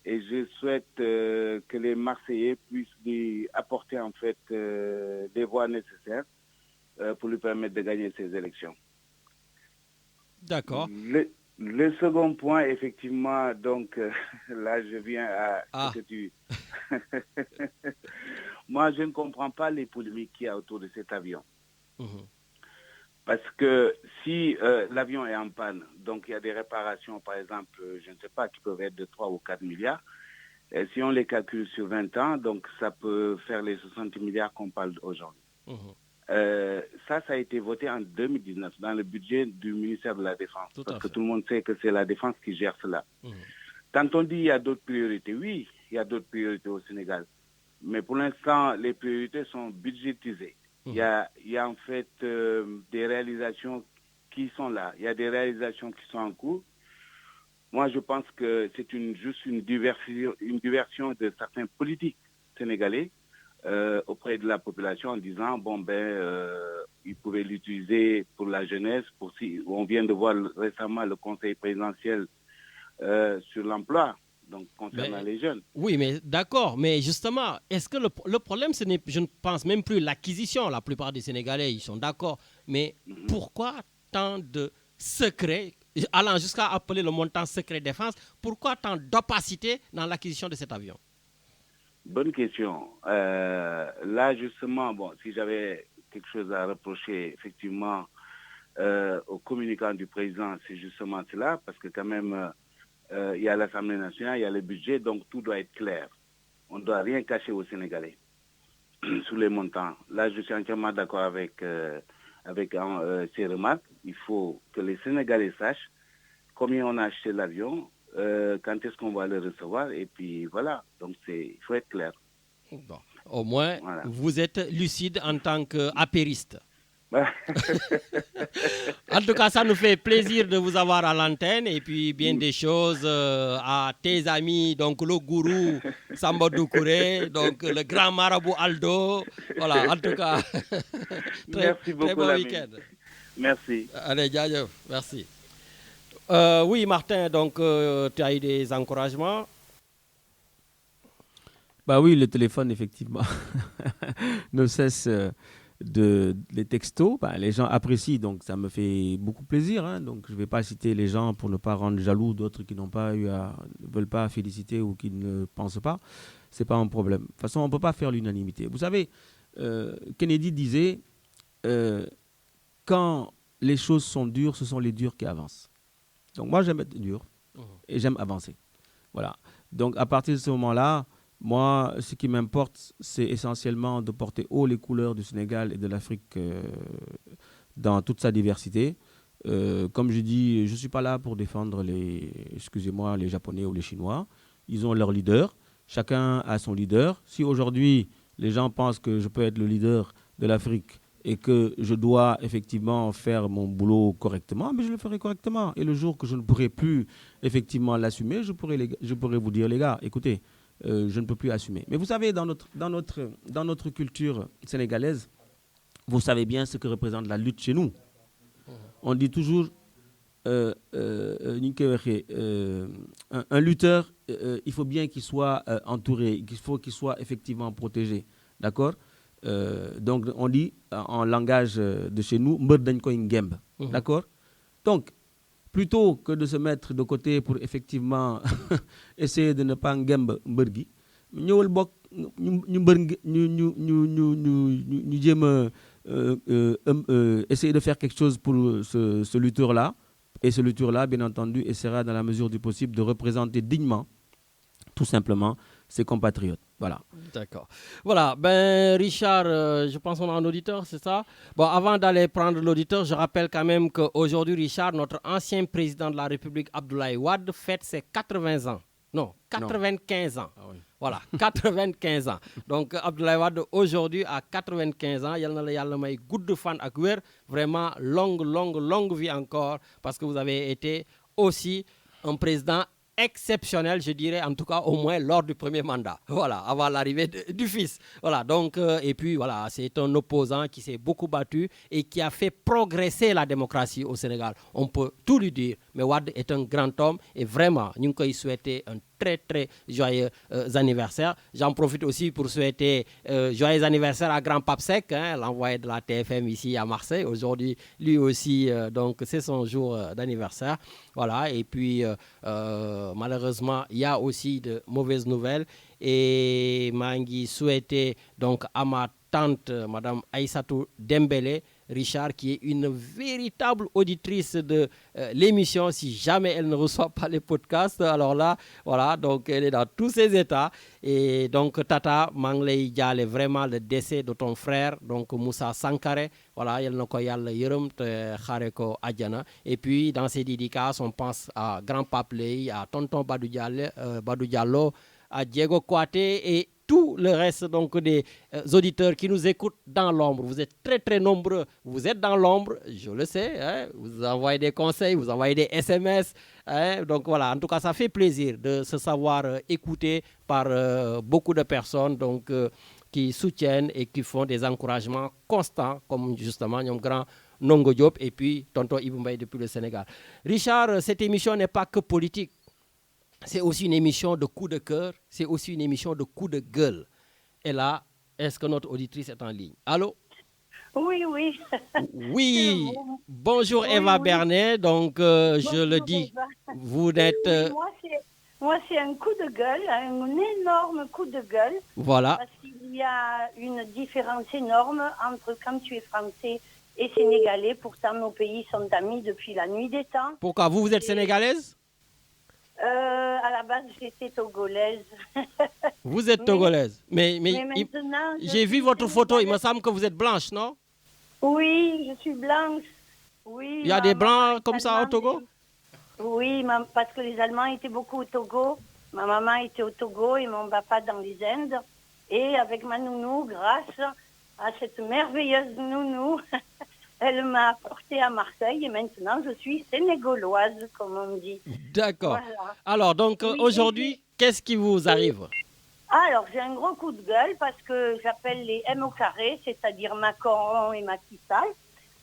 et je souhaite que les Marseillais puissent lui apporter en fait des voix nécessaires pour lui permettre de gagner ces élections. D'accord. Le second point, effectivement, donc là je viens à ce que tu... Moi, je ne comprends pas les polémiques qu'il y a autour de cet avion. Parce que si l'avion est en panne, donc il y a des réparations, par exemple, je ne sais pas, qui peuvent être de 3 ou 4 milliards. Et si on les calcule sur 20 ans, donc ça peut faire les 60 milliards qu'on parle aujourd'hui. Ça a été voté en 2019 dans le budget du ministère de la Défense. Parce que tout le monde sait que c'est la Défense qui gère cela. Quand on dit qu'il y a d'autres priorités, oui, il y a d'autres priorités au Sénégal. Mais pour l'instant, les priorités sont budgétisées. Il y a en fait des réalisations qui sont là. Il y a des réalisations qui sont en cours. Moi, je pense que c'est juste une diversion de certains politiques sénégalais auprès de la population en disant, ils pouvaient l'utiliser pour la jeunesse. On vient de voir récemment le conseil présidentiel sur l'emploi. Donc, concernant les jeunes. Oui, mais d'accord. Mais justement, est-ce que le problème, je ne pense même plus l'acquisition. La plupart des Sénégalais, ils sont d'accord. Mais pourquoi tant de secrets, allant jusqu'à appeler le montant secret défense, pourquoi tant d'opacité dans l'acquisition de cet avion? Bonne question. Là, justement, si j'avais quelque chose à reprocher, effectivement, au communicant du président, c'est justement cela, parce que quand même... il y a l'Assemblée nationale, il y a le budget, donc tout doit être clair. On ne doit rien cacher aux Sénégalais sur les montants. Là, je suis entièrement d'accord avec ces remarques. Il faut que les Sénégalais sachent combien on a acheté l'avion, quand est-ce qu'on va le recevoir, et puis voilà. Donc, il faut être clair. Bon. Au moins, voilà. Vous êtes lucide en tant qu'apériste. En tout cas, ça nous fait plaisir de vous avoir à l'antenne et puis bien des choses à tes amis, donc le gourou Samba Doucouré, donc le grand marabout Aldo. Voilà, en tout cas, merci beaucoup, très bon week-end. Merci. Allez, Djaïev, merci. Oui, Martin, donc tu as eu des encouragements? Bah oui, le téléphone, effectivement, ne cesse... les textos, les gens apprécient, donc ça me fait beaucoup plaisir. Donc je ne vais pas citer les gens pour ne pas rendre jaloux d'autres qui ne veulent pas féliciter ou qui ne pensent pas. Ce n'est pas un problème. De toute façon, on ne peut pas faire l'unanimité. Vous savez, Kennedy disait quand les choses sont dures, ce sont les durs qui avancent. Donc moi, j'aime être dur et j'aime avancer. Voilà. Donc à partir de ce moment-là, moi, ce qui m'importe, c'est essentiellement de porter haut les couleurs du Sénégal et de l'Afrique dans toute sa diversité. Comme je dis, je ne suis pas là pour défendre les Japonais ou les Chinois. Ils ont leur leader. Chacun a son leader. Si aujourd'hui, les gens pensent que je peux être le leader de l'Afrique et que je dois effectivement faire mon boulot correctement, mais je le ferai correctement. Et le jour que je ne pourrai plus effectivement l'assumer, je pourrai vous dire, les gars, écoutez, je ne peux plus assumer. Mais vous savez, dans notre culture sénégalaise, vous savez bien ce que représente la lutte chez nous. On dit toujours, un lutteur, il faut bien qu'il soit entouré, il faut qu'il soit effectivement protégé. D'accord? Donc, on dit en langage de chez nous, mbeur dañ koy ngemb. D'accord? Donc, plutôt que de se mettre de côté pour effectivement essayer de ne pas ngemb mbër gi ñëwal bokk ñu jéem a essayer de faire quelque chose pour ce lutteur-là. Et ce lutteur-là, bien entendu, essaiera dans la mesure du possible de représenter dignement, tout simplement, ses compatriotes. Voilà. D'accord. Voilà, ben Richard, je pense qu'on a un auditeur, c'est ça? Bon, avant d'aller prendre l'auditeur, je rappelle quand même qu'aujourd'hui, Richard, notre ancien président de la République, Abdoulaye Wade, fête ses 80 ans. Non, 95 ans. Ah oui. Voilà, 95 ans. Donc, Abdoulaye Wade, aujourd'hui, à 95 ans, yalla may goud fan ak wér, vraiment longue vie encore, parce que vous avez été aussi un président exceptionnel, je dirais, en tout cas au moins lors du premier mandat. Voilà, avant l'arrivée du fils. Voilà, donc, et puis voilà, c'est un opposant qui s'est beaucoup battu et qui a fait progresser la démocratie au Sénégal. On peut tout lui dire, mais Wade est un grand homme et vraiment, nous lui souhaiter un très joyeux anniversaire. J'en profite aussi pour souhaiter joyeux anniversaire à Grand Pape Sec, hein, l'envoyé de la TFM ici à Marseille. Aujourd'hui, lui aussi, donc c'est son jour d'anniversaire. Voilà, et puis malheureusement, il y a aussi de mauvaises nouvelles. Et Mangi souhaitait donc à ma tante, Madame Aïssatou Dembélé, Richard, qui est une véritable auditrice de l'émission, si jamais elle ne reçoit pas les podcasts, alors là, voilà, donc elle est dans tous ses états. Et donc, Tata, Manglei Diale, vraiment le décès de ton frère, donc Moussa Sankare, voilà, il n'a pas yërëm te xare ko Adjana. Et puis, dans ces dédicaces, on pense à Grand-Pape Ley, à Tonton Badou Diallo, à Diego Kouaté et tout le reste donc des auditeurs qui nous écoutent dans l'ombre. Vous êtes très nombreux. Vous êtes dans l'ombre, je le sais. Hein? Vous envoyez des conseils, vous envoyez des SMS. Hein? Donc voilà, en tout cas, ça fait plaisir de se savoir écouté par beaucoup de personnes donc, qui soutiennent et qui font des encouragements constants, comme justement notre grand Nongo Diop et puis Tonton Ibou Mbaye depuis le Sénégal. Richard, cette émission n'est pas que politique. C'est aussi une émission de coup de cœur, c'est aussi une émission de coup de gueule. Et là, est-ce que notre auditrice est en ligne? Allô? Oui. Oui, bonjour oui, Eva Bernet, donc bonjour, je le dis, Eva. Vous êtes... Moi, c'est un coup de gueule, un énorme coup de gueule. Voilà. Parce qu'il y a une différence énorme entre quand tu es français et sénégalais. Pourtant, nos pays sont amis depuis la nuit des temps. Pourquoi? Vous êtes sénégalaise? À la base, j'étais togolaise. Vous êtes togolaise. Mais maintenant, j'ai vu votre photo, il me semble que vous êtes blanche, non? Oui, je suis blanche. Oui, il y a des blancs comme ça au Togo? Oui, parce que les Allemands étaient beaucoup au Togo. Ma maman était au Togo et mon papa dans les Indes. Et avec ma nounou, grâce à cette merveilleuse nounou, elle m'a apportée à Marseille et maintenant je suis sénégaloise, comme on dit. D'accord. Voilà. Alors, donc oui, aujourd'hui, qu'est-ce qui vous arrive? Alors, j'ai un gros coup de gueule parce que j'appelle les M au carré, c'est-à-dire Macron et Macky Sall.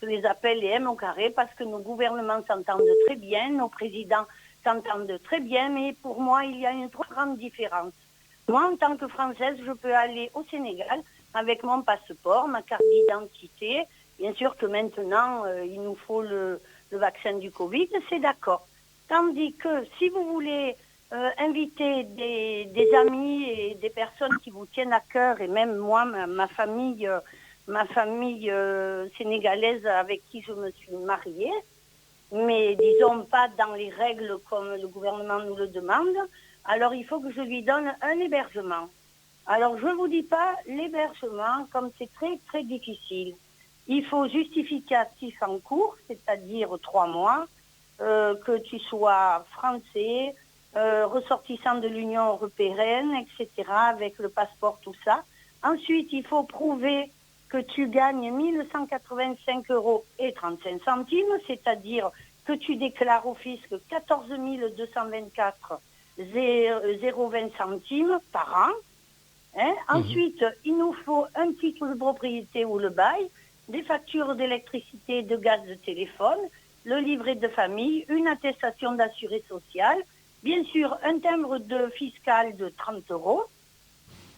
Je les appelle les M au carré parce que nos gouvernements s'entendent très bien, nos présidents s'entendent très bien, mais pour moi, il y a une trop grande différence. Moi, en tant que Française, je peux aller au Sénégal avec mon passeport, ma carte d'identité. Bien sûr que maintenant, il nous faut le vaccin du Covid, c'est d'accord. Tandis que si vous voulez inviter des amis et des personnes qui vous tiennent à cœur, et même moi, ma famille sénégalaise avec qui je me suis mariée, mais disons pas dans les règles comme le gouvernement nous le demande, alors il faut que je lui donne un hébergement. Alors je ne vous dis pas l'hébergement comme c'est très difficile. Il faut justificatif en cours, c'est-à-dire 3 mois, que tu sois français, ressortissant de l'Union européenne, etc., avec le passeport, tout ça. Ensuite, il faut prouver que tu gagnes 1 185 € et 35 centimes, c'est-à-dire que tu déclares au fisc 14 224 0,20 centimes par an. Hein? Ensuite, il nous faut un titre de propriété ou le bail, des factures d'électricité, de gaz, de téléphone, le livret de famille, une attestation d'assuré social, bien sûr un timbre de fiscal de 30 €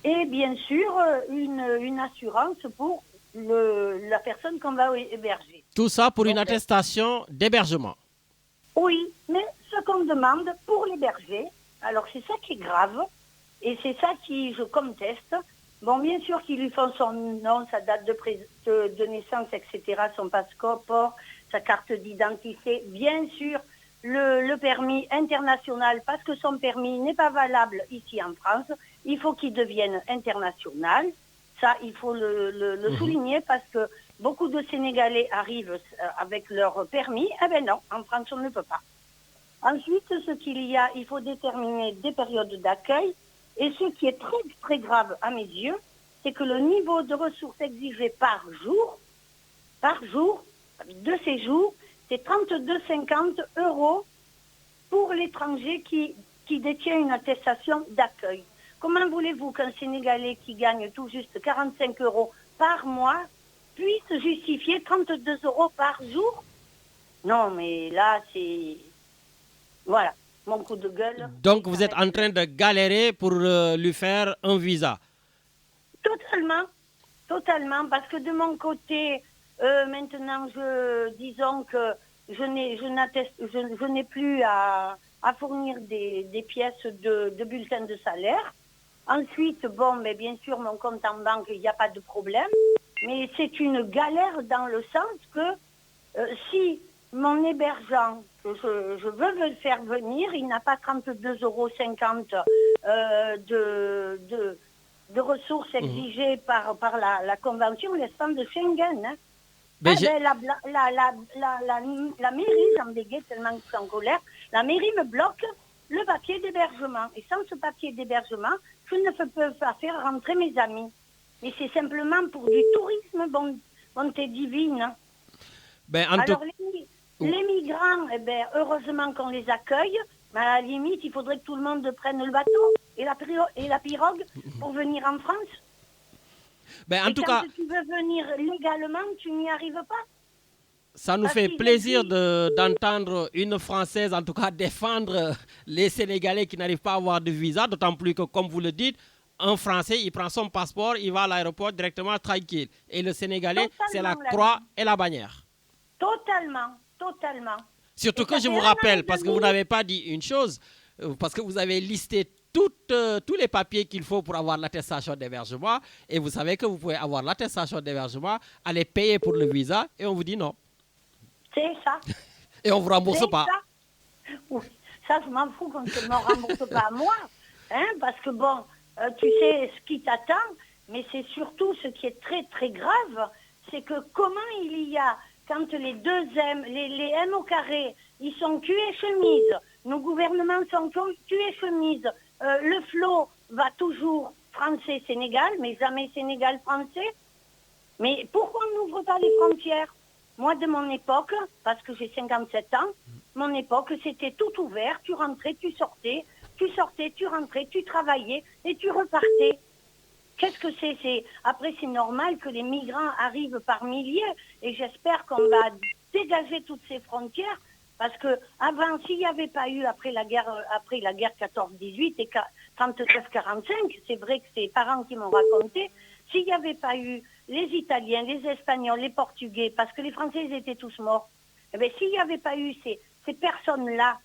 et bien sûr une assurance pour la personne qu'on va héberger. Tout ça pour une attestation d'hébergement? Oui, mais ce qu'on demande pour l'héberger, alors c'est ça qui est grave et c'est ça qui je conteste. Bon, bien sûr qu'il lui faut son nom, sa date de naissance, etc., son passeport, sa carte d'identité, bien sûr le permis international, parce que son permis n'est pas valable ici en France, il faut qu'il devienne international. Ça, il faut le souligner parce que beaucoup de Sénégalais arrivent avec leur permis. Eh bien non, en France, on ne peut pas. Ensuite, il faut déterminer des périodes d'accueil. Et ce qui est très, très grave à mes yeux, c'est que le niveau de ressources exigées par jour de séjour, c'est 32,50 € pour l'étranger qui détient une attestation d'accueil. Comment voulez-vous qu'un Sénégalais qui gagne tout juste 45 € par mois puisse justifier 32 € par jour? Non, mais là, c'est... Voilà, mon coup de gueule. Donc, vous êtes en train de galérer pour lui faire un visa? Totalement, parce que de mon côté, maintenant, disons que je n'ai plus à fournir des pièces de bulletin de salaire. Ensuite, mais bien sûr, mon compte en banque, il n'y a pas de problème. Mais c'est une galère dans le sens que si mon hébergeant, que je veux le faire venir, il n'a pas 32,50 € de ressources exigées par la Convention, l'espace de Schengen. Hein. La mairie, j'en bégaye tellement que je suis en colère, la mairie me bloque le papier d'hébergement. Et sans ce papier d'hébergement, je ne peux pas faire rentrer mes amis. Et c'est simplement pour du tourisme, bonté divine. Alors les migrants, heureusement qu'on les accueille, mais à la limite, il faudrait que tout le monde prenne le bateau et la pirogue pour venir en France. En tout cas, si tu veux venir légalement, tu n'y arrives pas. Ça nous fait plaisir d'entendre une Française, en tout cas, défendre les Sénégalais qui n'arrivent pas à avoir de visa, d'autant plus que, comme vous le dites, un Français, il prend son passeport, il va à l'aéroport directement tranquille. Et le Sénégalais, c'est la croix et la bannière. Totalement. Surtout que je vous rappelle, parce que vous n'avez pas dit une chose, parce que vous avez listé tous les papiers qu'il faut pour avoir l'attestation d'hébergement, et vous savez que vous pouvez avoir l'attestation d'hébergement, aller payer pour le visa, et on vous dit non. C'est ça. Et on ne vous rembourse pas. Ça, je m'en fous qu'on ne me rembourse pas à moi, hein, parce que tu sais ce qui t'attend, mais c'est surtout ce qui est très très grave, c'est que comment il y a, quand les deux M, les M au carré, ils sont cul et chemise, nos gouvernements sont cul et chemise, le flot va toujours français-Sénégal, mais jamais Sénégal-français. Mais pourquoi on n'ouvre pas les frontières? Moi, de mon époque, parce que j'ai 57 ans, mon époque, c'était tout ouvert, tu rentrais, tu sortais, tu rentrais, tu travaillais et tu repartais. Qu'est-ce que c'est? Après, c'est normal que les migrants arrivent par milliers et j'espère qu'on va dégager toutes ces frontières parce que avant, s'il n'y avait pas eu, après la guerre 14-18 et 39-45, c'est vrai que c'est les parents qui m'ont raconté, s'il n'y avait pas eu les Italiens, les Espagnols, les Portugais, parce que les Français ils étaient tous morts, s'il n'y avait pas eu ces personnes-là,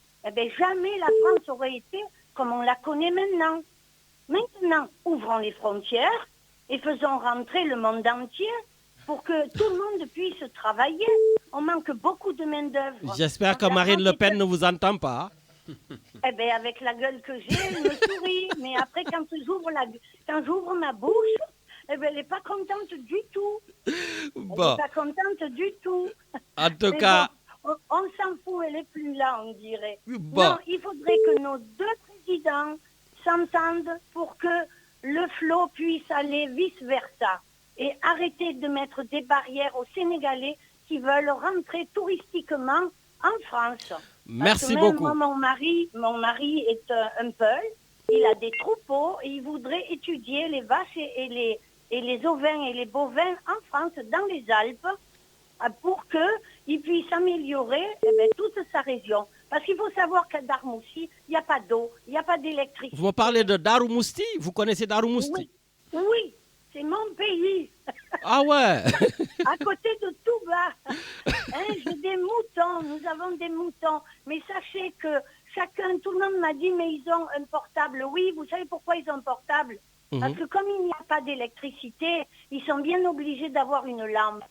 jamais la France aurait été comme on la connaît maintenant. Maintenant, ouvrons les frontières et faisons rentrer le monde entier pour que tout le monde puisse travailler. On manque beaucoup de main-d'œuvre. J'espère que Marine Le Pen ne vous entend pas. Avec la gueule que j'ai, elle me sourit. Mais après, quand j'ouvre ma bouche, elle n'est pas contente du tout. Elle n'est pas contente du tout. En tout cas... on s'en fout, elle n'est plus là, on dirait. Non, il faudrait que nos deux présidents s'entendent pour que le flot puisse aller vice-versa et arrêter de mettre des barrières aux Sénégalais qui veulent rentrer touristiquement en France. Merci beaucoup. Moi, mon mari est un Peul, il a des troupeaux et il voudrait étudier les vaches et les ovins et les bovins en France, dans les Alpes, pour qu'il puisse améliorer toute sa région. Parce qu'il faut savoir qu'à Darmoussi, il n'y a pas d'eau, il n'y a pas d'électricité. Vous me parlez de Darou-Mousty? Vous connaissez Darou-Mousty? Oui, c'est mon pays. Ah ouais. À côté de Touba. J'ai des moutons, nous avons des moutons. Mais sachez que tout le monde m'a dit, mais ils ont un portable. Oui, vous savez pourquoi ils ont un portable? Parce que comme il n'y a pas d'électricité, ils sont bien obligés d'avoir une lampe.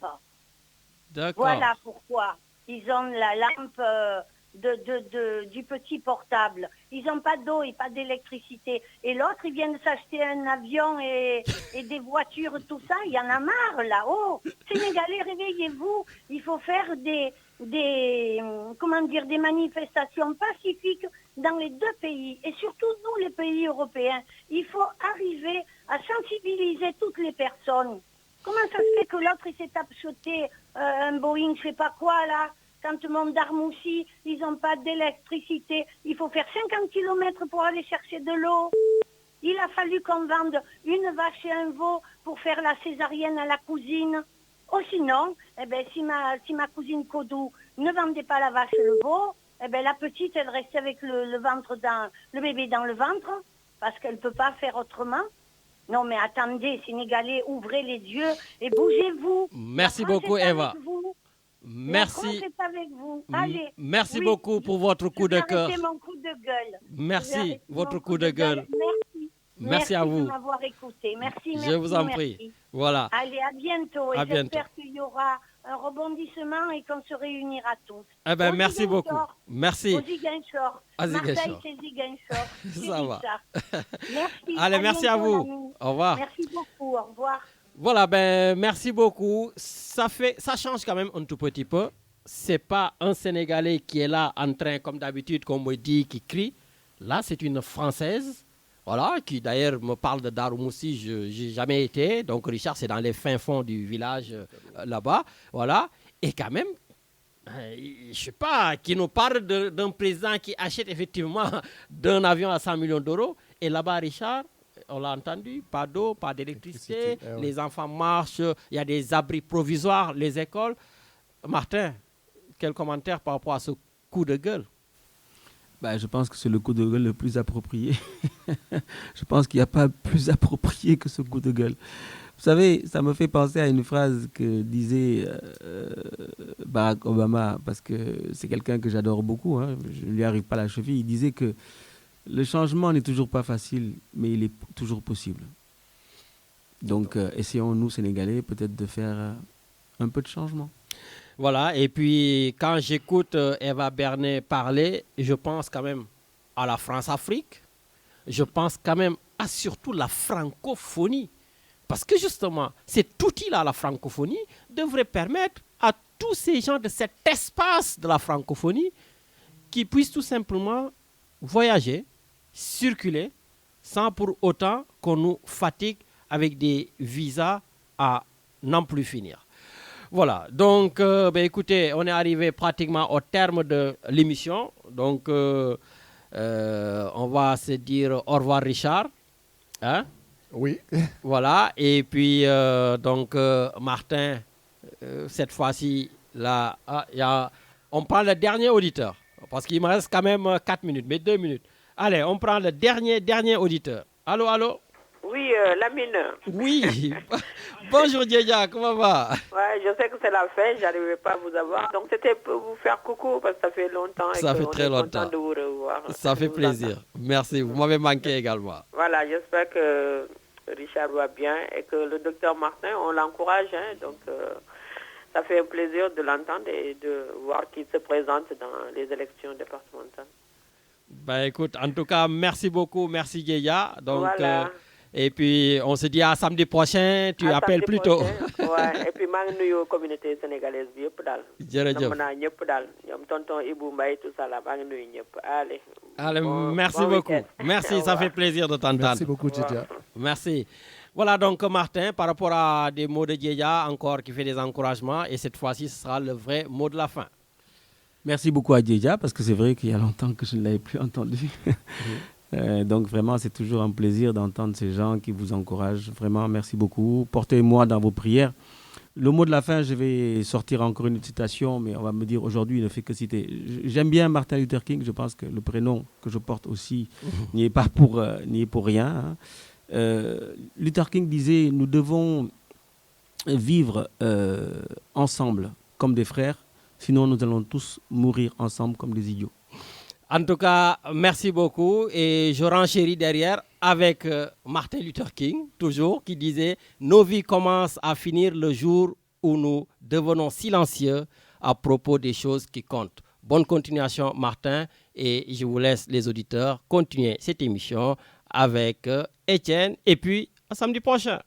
D'accord. Voilà pourquoi. Ils ont la lampe du petit portable. Ils n'ont pas d'eau et pas d'électricité. Et l'autre, ils viennent s'acheter un avion et des voitures, tout ça. Il y en a marre là-haut. Sénégalais, réveillez-vous. Il faut faire des manifestations pacifiques dans les deux pays. Et surtout, nous, les pays européens, il faut arriver à sensibiliser toutes les personnes. Comment ça se fait que l'autre, il s'est acheté un Boeing, je sais pas quoi, là, quand Montarmoussi, ils n'ont pas d'électricité. Il faut faire 50 km pour aller chercher de l'eau. Il a fallu qu'on vende une vache et un veau pour faire la césarienne à la cousine. Oh, sinon, si ma cousine Kodou ne vendait pas la vache et le veau, la petite, elle restait avec le bébé dans le ventre, parce qu'elle ne peut pas faire autrement. Non, mais attendez, Sénégalais, ouvrez les yeux et bougez-vous. Merci beaucoup, Eva. Merci. Avec vous. Allez. Merci beaucoup pour votre coup de cœur. Mon coup de gueule. Merci, votre coup de gueule. Merci à vous. De m'avoir écouté. Merci. Je vous en prie. Voilà. Allez, à bientôt. Et j'espère qu'il y aura un rebondissement et qu'on se réunira tous. Merci beaucoup. Merci. Marseille, c'est Ziguinchor. Ça va. Merci. Allez, merci à vous. Au revoir. Merci beaucoup. Au revoir. Voilà, merci beaucoup. Ça change quand même un tout petit peu. C'est pas un Sénégalais qui est là en train, comme d'habitude, qu'on me dit, qui crie. Là, c'est une Française, voilà, qui d'ailleurs me parle de Darou-Moussi. Je n'ai jamais été. Donc, Richard, c'est dans les fins fonds du village là-bas. Voilà. Et quand même, je sais pas, qui nous parle d'un président qui achète effectivement d'un avion à 100 millions d'euros. Et là-bas, Richard, on l'a entendu, pas d'eau, pas d'électricité, les enfants marchent, il y a des abris provisoires, les écoles. Martin, quel commentaire par rapport à ce coup de gueule? Je pense que c'est le coup de gueule le plus approprié. Je pense qu'il n'y a pas plus approprié que ce coup de gueule. Vous savez, ça me fait penser à une phrase que disait Barack Obama, parce que c'est quelqu'un que j'adore beaucoup, hein, je ne lui arrive pas à la cheville. Il disait que le changement n'est toujours pas facile, mais il est toujours possible. Donc, essayons, nous, Sénégalais, peut-être de faire un peu de changement. Voilà, et puis quand j'écoute Eva Bernet parler, je pense quand même à la France-Afrique, je pense quand même à surtout la francophonie. Parce que justement, cet outil-là, la francophonie, devrait permettre à tous ces gens de cet espace de la francophonie qui puissent tout simplement voyager, circuler, sans pour autant qu'on nous fatigue avec des visas à n'en plus finir. Voilà, donc écoutez, on est arrivé pratiquement au terme de l'émission. Donc on va se dire au revoir Richard. Hein? Oui. Voilà, et puis donc Martin, cette fois-ci, là, on prend le dernier auditeur. Parce qu'il me reste quand même 4 minutes, mais 2 minutes. Allez, on prend le dernier auditeur. Allô, allô? Oui, Lamine. Oui. Bonjour Djedja, comment va? Ouais, je sais que c'est la fin, j'arrivais pas à vous avoir. Donc c'était pour vous faire coucou parce que ça fait longtemps. Ça fait très longtemps. De vous revoir. Ça fait plaisir. Merci, vous m'avez manqué également. Voilà, j'espère que Richard va bien et que le docteur Martin, on l'encourage. Hein, donc ça fait un plaisir de l'entendre et de voir qu'il se présente dans les élections départementales. Écoute, en tout cas, merci beaucoup, merci Djedja. Donc, voilà. Et puis, on se dit à samedi prochain, tu appelles plus tôt. Ouais, et puis, je suis dans la communauté sénégalaise. Tonton Ibou Mbaye, tout ça là, Allez, merci beaucoup. Merci, ça fait plaisir de t'entendre. Merci beaucoup, Djedja. Merci. Voilà donc Martin, par rapport à des mots de Djedja, encore qui fait des encouragements. Et cette fois-ci, ce sera le vrai mot de la fin. Merci beaucoup à Djedja, parce que c'est vrai qu'il y a longtemps que je ne l'avais plus entendu. Donc vraiment, c'est toujours un plaisir d'entendre ces gens qui vous encouragent. Vraiment, merci beaucoup. Portez-moi dans vos prières. Le mot de la fin, je vais sortir encore une citation, mais on va me dire aujourd'hui, il ne fait que citer. J'aime bien Martin Luther King. Je pense que le prénom que je porte aussi n'y est pas pour rien. Hein. Luther King disait, nous devons vivre ensemble comme des frères, sinon nous allons tous mourir ensemble comme des idiots. En tout cas, merci beaucoup. Et je renchéris derrière avec Martin Luther King, toujours, qui disait « Nos vies commencent à finir le jour où nous devenons silencieux à propos des choses qui comptent. » Bonne continuation, Martin, et je vous laisse, les auditeurs, continuer cette émission avec Étienne, et puis à samedi prochain.